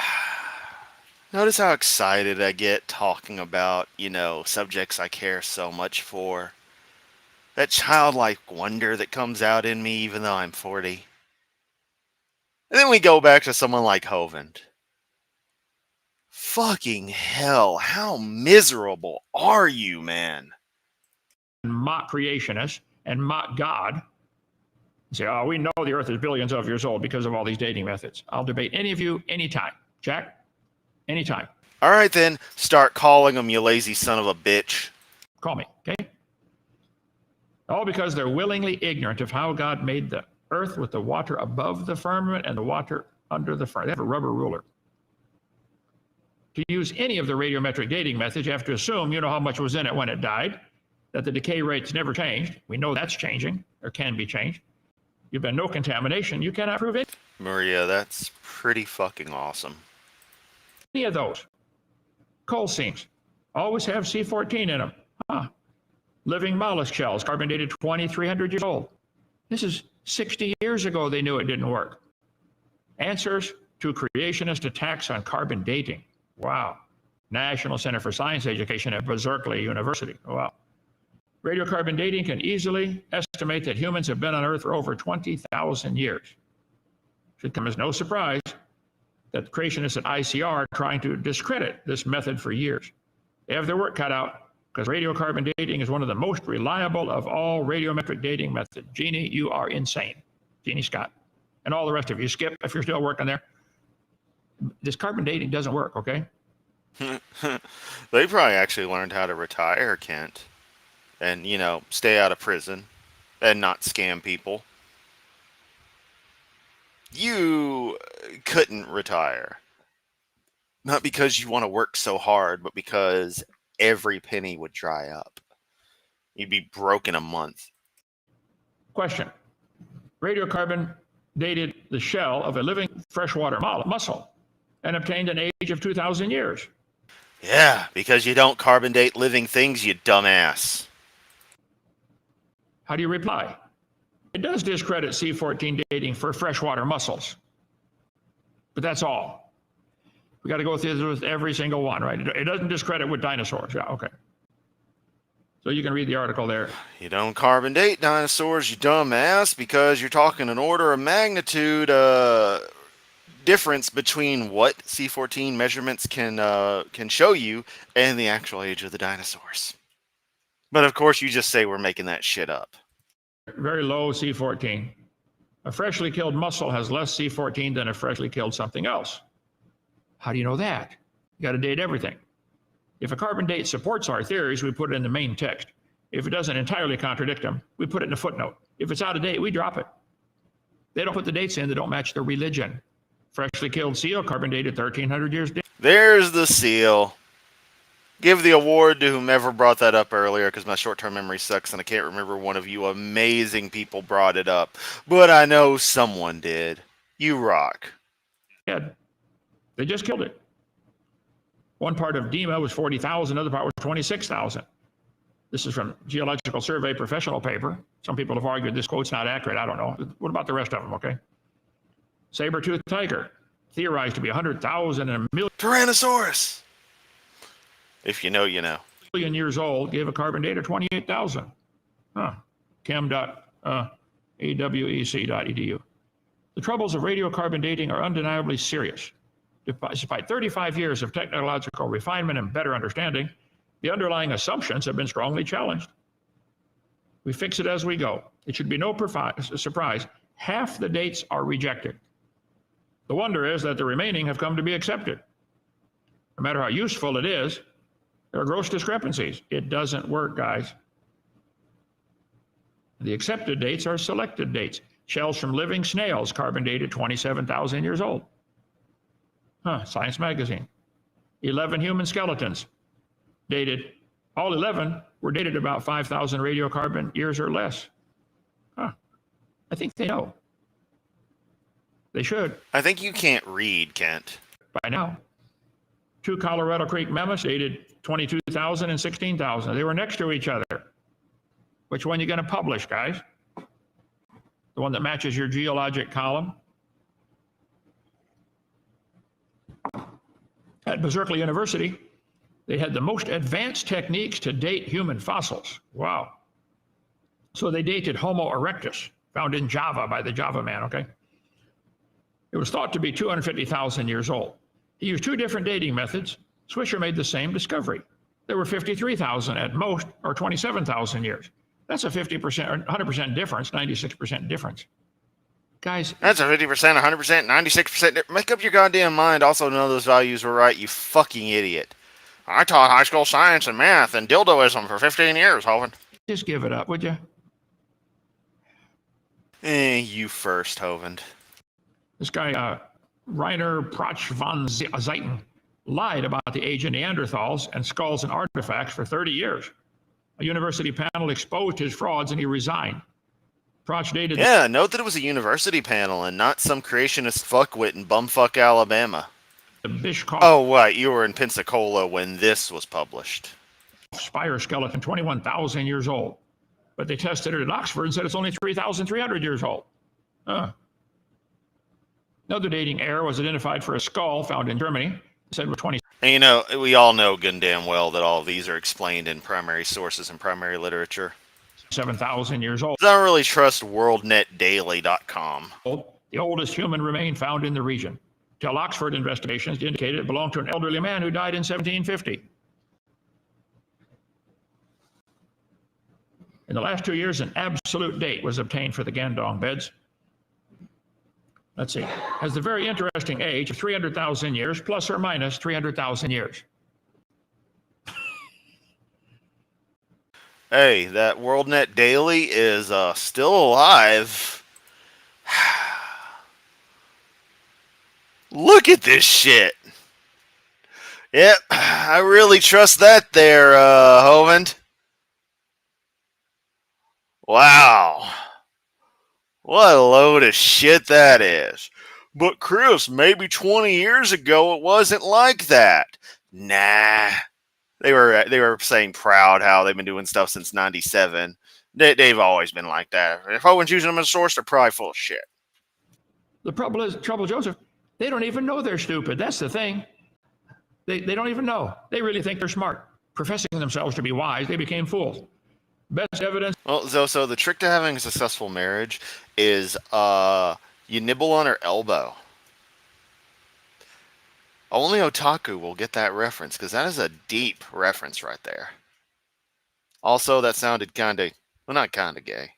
notice how excited I get talking about, subjects I care so much for. That childlike wonder that comes out in me even though I'm 40. And then we go back to someone like Hovind. Fucking hell, how miserable are you, man? mock creationists and mock God. Say, oh, we know the earth is billions of years old because of all these dating methods. I'll debate any of you anytime. Jack, anytime. All right, then. Start calling them, you lazy son of a bitch. Call me, okay? All because they're willingly ignorant of how God made the earth with the water above the firmament and the water under the firmament. They have a rubber ruler. To use any of the radiometric dating methods, you have to assume you know how much was in it when it died, that the decay rates never changed. We know that's changing, or can be changed. You've been no contamination. You cannot prove it. Maria, that's pretty fucking awesome. Any of those. Coal seams always have C14 in them. Living mollusk shells, carbon dated 2,300 years old. This is 60 years ago they knew it didn't work. Answers to creationist attacks on carbon dating. Wow. National Center for Science Education at Berkeley University. Wow. Radiocarbon dating can easily estimate that humans have been on Earth for over 20,000 years. Should come as no surprise that creationists at ICR are trying to discredit this method for years. They have their work cut out because radiocarbon dating is one of the most reliable of all radiometric dating methods. Jeannie, you are insane. Jeannie Scott. And all the rest of you. Skip, if you're still working there. This carbon dating doesn't work, okay? They probably actually learned how to retire, Kent. And, stay out of prison and not scam people. You couldn't retire. Not because you want to work so hard, but because every penny would dry up. You'd be broke in a month. Question. Radiocarbon dated the shell of a living freshwater mussel and obtained an age of 2,000 years. Yeah, because you don't carbon date living things, you dumbass. How do you reply? It does discredit C14 dating for freshwater mussels, but that's all. We got to go through this with every single one, right? It doesn't discredit with dinosaurs. Yeah, okay. So you can read the article there. You don't carbon date dinosaurs, you dumbass, because you're talking an order of magnitude difference between what C14 measurements can show you and the actual age of the dinosaurs. But of course, you just say we're making that shit up. Very low C14. A freshly killed mussel has less C14 than a freshly killed something else. How do you know that? You got to date everything. If a carbon date supports our theories, we put it in the main text. If it doesn't entirely contradict them, we put it in a footnote. If it's out of date, we drop it. They don't put the dates in that don't match their religion. Freshly killed seal, carbon dated 1,300 years. There's the seal. Give the award to whomever brought that up earlier, because my short-term memory sucks and I can't remember one of you amazing people brought it up. But I know someone did. You rock. Dead. They just killed it. One part of DEMA was 40,000, another part was 26,000. This is from Geological Survey professional paper. Some people have argued this quote's not accurate. I don't know. What about the rest of them, okay? Saber-toothed tiger, theorized to be 100,000 and a million. Tyrannosaurus! If you know, you know. Million years old, gave a carbon date of 28,000. chem.awec.edu. The troubles of radiocarbon dating are undeniably serious. Despite 35 years of technological refinement and better understanding, the underlying assumptions have been strongly challenged. We fix it as we go. It should be no surprise. Half the dates are rejected. The wonder is that the remaining have come to be accepted. No matter how useful it is, there are gross discrepancies. It doesn't work, guys. The accepted dates are selected dates. Shells from living snails, carbon dated 27,000 years old. Science magazine. 11 human skeletons, dated, all 11 were dated about 5,000 radiocarbon years or less. I think they know. They should. I think you can't read, Kent. By now. 2 Colorado Creek mammoths dated 22,000 and 16,000. They were next to each other. Which one are you going to publish, guys? The one that matches your geologic column? At Berkeley University, they had the most advanced techniques to date human fossils. Wow. So they dated Homo erectus, found in Java by the Java man, okay? It was thought to be 250,000 years old. He used 2 different dating methods. Swisher made the same discovery. There were 53,000 at most, or 27,000 years. That's a 50% or 100% difference, 96% difference. Guys, that's a 50%, 100%, 96%. Make up your goddamn mind. Also, none of those values were right, you fucking idiot. I taught high school science and math and dildoism for 15 years, Hovind. Just give it up, would you? You first, Hovind. This guy, Rainer Protsch von Zeiten, lied about the age of Neanderthals and skulls and artifacts for 30 years. A university panel exposed his frauds and he resigned. Protsch dated... Yeah, note that it was a university panel and not some creationist fuckwit in bumfuck Alabama. Oh, what? You were in Pensacola when this was published. Spire skeleton, 21,000 years old. But they tested it at Oxford and said it's only 3,300 years old. Another dating error was identified for a skull found in Germany. It said with 20. And you know, we all know good and damn well that all of these are explained in primary sources and primary literature. 7,000 years old. I don't really trust worldnetdaily.com. The oldest human remain found in the region. Till Oxford investigations indicated it belonged to an elderly man who died in 1750. In the last 2 years, an absolute date was obtained for the Gandong beds. Let's see. Has the very interesting age of 300,000 years, plus or minus 300,000 years. Hey, that WorldNet Daily is still alive. Look at this shit. Yep, I really trust that there, Hovind. Wow. What a load of shit that is. But Chris, maybe 20 years ago it wasn't like that. Nah. They were saying proud how they've been doing stuff since 97. They've always been like that. If I wasn't using them as a source, they're probably full of shit. The trouble, Joseph, they don't even know they're stupid. That's the thing. They don't even know. They really think they're smart. Professing themselves to be wise, they became fools. Best evidence. Well, so the trick to having a successful marriage is you nibble on her elbow. Only otaku will get that reference, because that is a deep reference right there. Also, that sounded kinda, well, not kinda gay.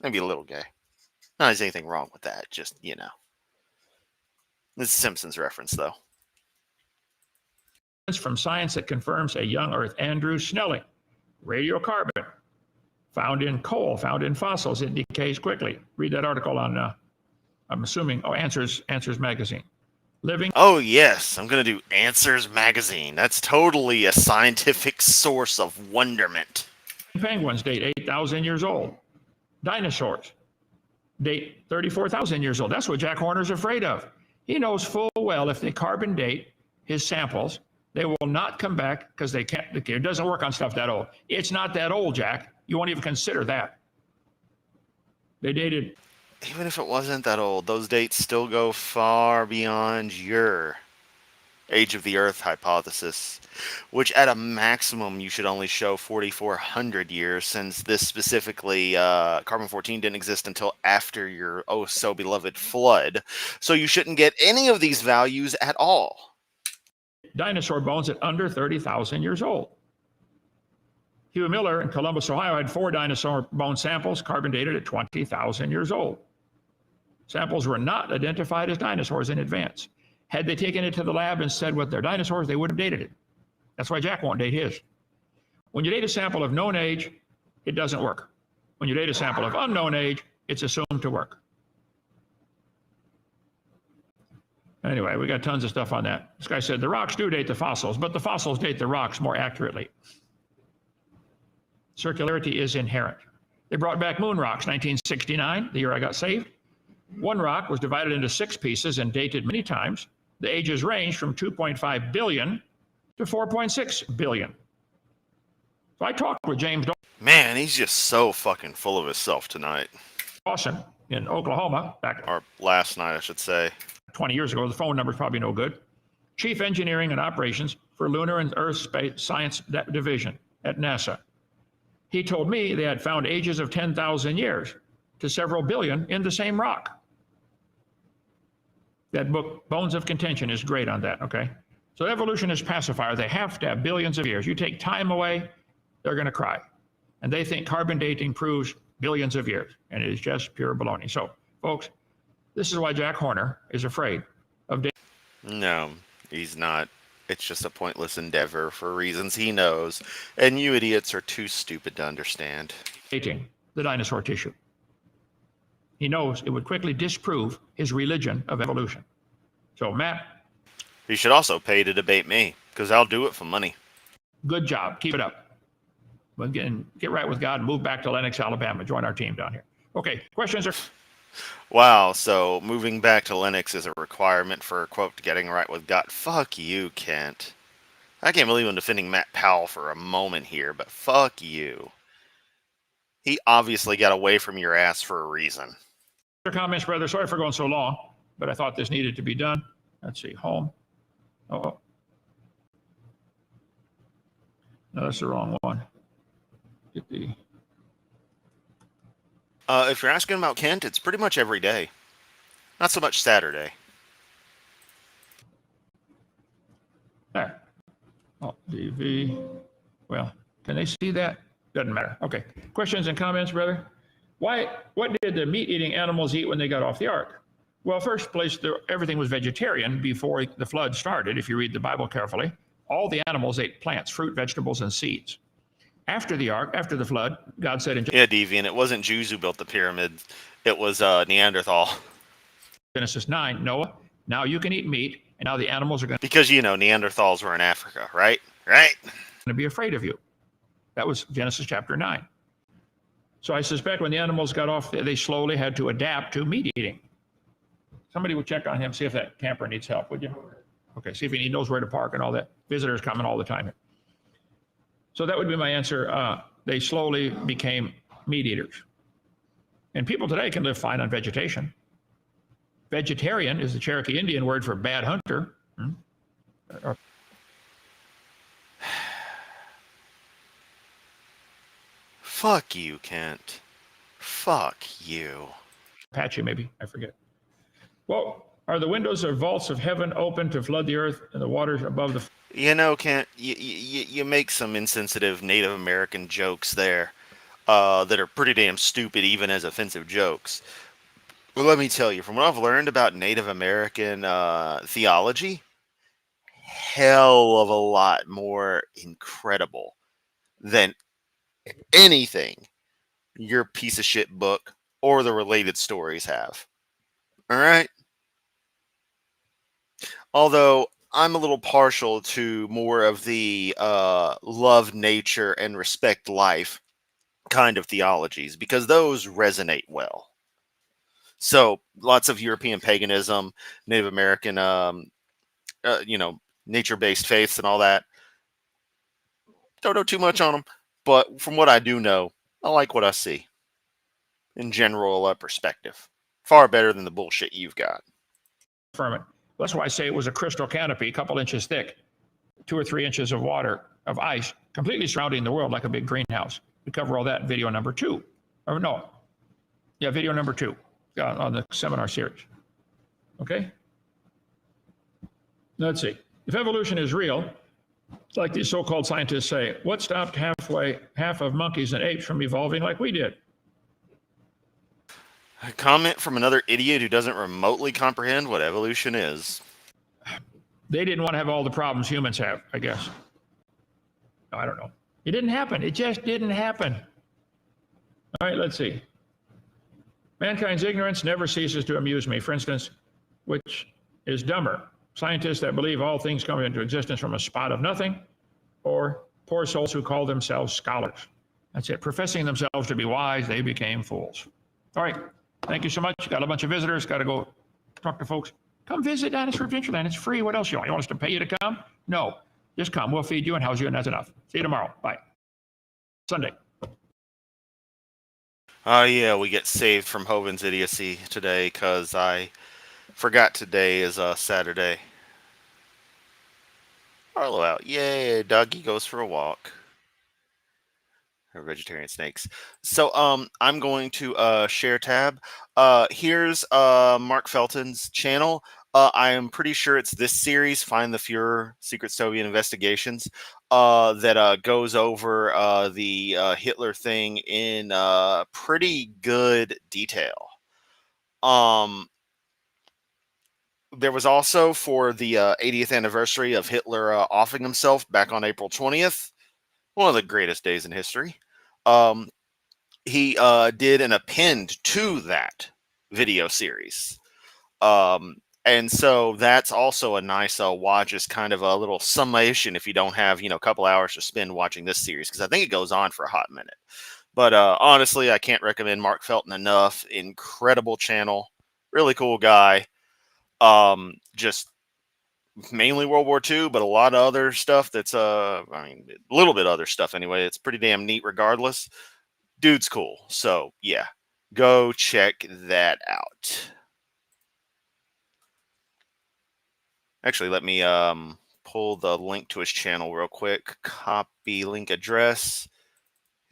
Maybe a little gay. Not there's anything wrong with that, just, you know. This is a Simpsons reference, though. From science that confirms a young Earth Andrew Snelling. Radiocarbon, found in coal, found in fossils, it decays quickly. Read that article on, I'm assuming, Answers Magazine. Living. Oh, yes, I'm going to do Answers Magazine. That's totally a scientific source of wonderment. Penguins date 8,000 years old. Dinosaurs date 34,000 years old. That's what Jack Horner's afraid of. He knows full well if they carbon date his samples, they will not come back because they can't. It doesn't work on stuff that old. It's not that old, Jack. You won't even consider that. They dated. Even if it wasn't that old, those dates still go far beyond your age of the Earth hypothesis, which at a maximum you should only show 4,400 years, since this specifically, carbon-14 didn't exist until after your oh-so-beloved flood, so you shouldn't get any of these values at all. Dinosaur bones at under 30,000 years old. Hugh Miller in Columbus, Ohio, had 4 dinosaur bone samples carbon dated at 20,000 years old. Samples were not identified as dinosaurs in advance. Had they taken it to the lab and said what they're dinosaurs, they would have dated it. That's why Jack won't date his. When you date a sample of known age, it doesn't work. When you date a sample of unknown age, it's assumed to work. Anyway, we got tons of stuff on that. This guy said the rocks do date the fossils, but the fossils date the rocks more accurately. Circularity is inherent. They brought back moon rocks, 1969, the year I got saved. One rock was divided into 6 pieces and dated many times. The ages ranged from 2.5 billion to 4.6 billion. So I talked with James Man, he's just so fucking full of himself tonight. Dawson in Oklahoma, back Or last night, I should say. 20 years ago. The phone number's probably no good. Chief Engineering and Operations for Lunar and Earth Space Science Division at NASA. He told me they had found ages of 10,000 years to several billion in the same rock. That book, Bones of Contention, is great on that, okay? So evolution is pacifier. They have to have billions of years. You take time away, they're going to cry. And they think carbon dating proves billions of years, and it is just pure baloney. So, folks, this is why Jack Horner is afraid of dating. No, he's not. It's just a pointless endeavor for reasons he knows, and you idiots are too stupid to understand. Dating the dinosaur tissue. He knows it would quickly disprove his religion of evolution. So, Matt. You should also pay to debate me, because I'll do it for money. Good job. Keep it up. But get right with God and move back to Lenox, Alabama. Join our team down here. Okay, questions are... Wow, so moving back to Linux is a requirement for, quote, getting right with God. Fuck you, Kent. I can't believe I'm defending Matt Powell for a moment here, but fuck you. He obviously got away from your ass for a reason. Comments, brother. Sorry for going so long, but I thought this needed to be done. Let's see, home. Oh. No, that's the wrong one. Get the... If you're asking about Kent, it's pretty much every day. Not so much Saturday. There. Oh, DV. Well, can they see that? Doesn't matter. Okay. Questions and comments, brother? What did the meat-eating animals eat when they got off the ark? Well, first place, everything was vegetarian before the flood started, if you read the Bible carefully. All the animals ate plants, fruit, vegetables, and seeds. After the ark, after the flood, God said in Deviant, it wasn't Jews who built the pyramids. It was Neanderthal. Genesis 9, Noah, now you can eat meat, and now the animals are going Because, you know, Neanderthals were in Africa, right? Right? to be afraid of you. That was Genesis chapter 9. So I suspect when the animals got off, they slowly had to adapt to meat eating. Somebody would check on him, see if that camper needs help, would you? Okay, see if he knows where to park and all that. Visitors coming all the time. So that would be my answer. They slowly became meat eaters. And people today can live fine on vegetation. Vegetarian is the Cherokee Indian word for bad hunter. Fuck you, Kent. Fuck you. Apache, maybe. I forget. Well, are the windows or vaults of heaven open to flood the earth and the waters above the... You know, Kent, you make some insensitive Native American jokes there that are pretty damn stupid, even as offensive jokes. Well, let me tell you, from what I've learned about Native American theology, hell of a lot more incredible than anything your piece of shit book or the related stories have. All right? Although I'm a little partial to more of the love nature and respect life kind of theologies because those resonate well. So lots of European paganism, Native American, nature-based faiths and all that. Don't know too much on them, but from what I do know, I like what I see. In general perspective, far better than the bullshit you've got. firmament? That's why I say it was a crystal canopy, a couple inches thick, 2 or 3 inches of water, of ice, completely surrounding the world like a big greenhouse. We cover all that in video number 2. Or no. Yeah, video number 2 on the seminar series. Okay? Let's see. If evolution is real, like these so-called scientists say, what stopped half of monkeys and apes from evolving like we did? A comment from another idiot who doesn't remotely comprehend what evolution is. They didn't want to have all the problems humans have, I guess. No, I don't know. It didn't happen. It just didn't happen. All right, let's see. Mankind's ignorance never ceases to amuse me. For instance, which is dumber? Scientists that believe all things come into existence from a spot of nothing, or poor souls who call themselves scholars. That's it. Professing themselves to be wise, they became fools. All right. Thank you so much. Got a bunch of visitors. Got to go talk to folks. Come visit Dinosaur Adventureland. It's free. What else you want? You want us to pay you to come? No. Just come. We'll feed you and house you, and that's enough. See you tomorrow. Bye. Sunday. Oh, yeah, we get saved from Hoven's idiocy today because I forgot today is Saturday. Arlo out. Yay, doggy goes for a walk. Or vegetarian snakes. So I'm going to share tab. Here's Mark Felton's channel. I am pretty sure it's this series, Find the Fuhrer, Secret Soviet Investigations, that goes over the Hitler thing in pretty good detail. There was also, for the 80th anniversary of Hitler offing himself back on April 20th, one of the greatest days in history, he did an append to that video series. And so that's also a nice watch, as kind of a little summation if you don't have, a couple hours to spend watching this series, because I think it goes on for a hot minute. But honestly, I can't recommend Mark Felton enough. Incredible channel. Really cool guy. Just mainly World War II, but a lot of other stuff that's, a little bit other stuff anyway. It's pretty damn neat regardless. Dude's cool. So, yeah. Go check that out. Actually, let me pull the link to his channel real quick. Copy link address.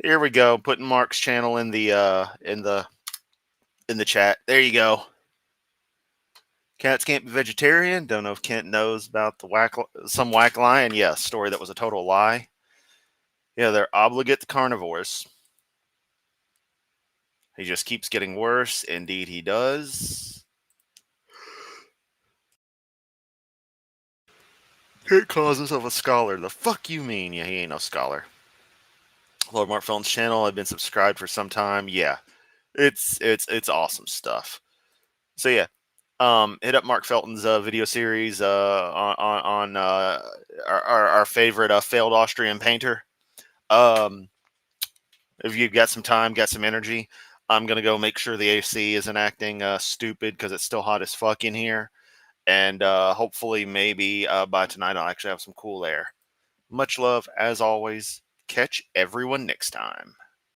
Here we go. Putting Mark's channel in the chat. There you go. Cats can't be vegetarian. Don't know if Kent knows about some whack lion. Yeah, story that was a total lie. Yeah, they're obligate carnivores. He just keeps getting worse. Indeed, he does. He calls himself a scholar. The fuck you mean? Yeah, he ain't no scholar. Lord Mark Felton's channel. I've been subscribed for some time. Yeah, it's awesome stuff. So yeah, hit up Mark Felton's video series on our favorite failed Austrian painter. if you've got some time, got some energy, I'm gonna go make sure the AC isn't acting stupid because it's still hot as fuck in here. And hopefully, maybe by tonight, I'll actually have some cool air. Much love as always. Catch everyone next time.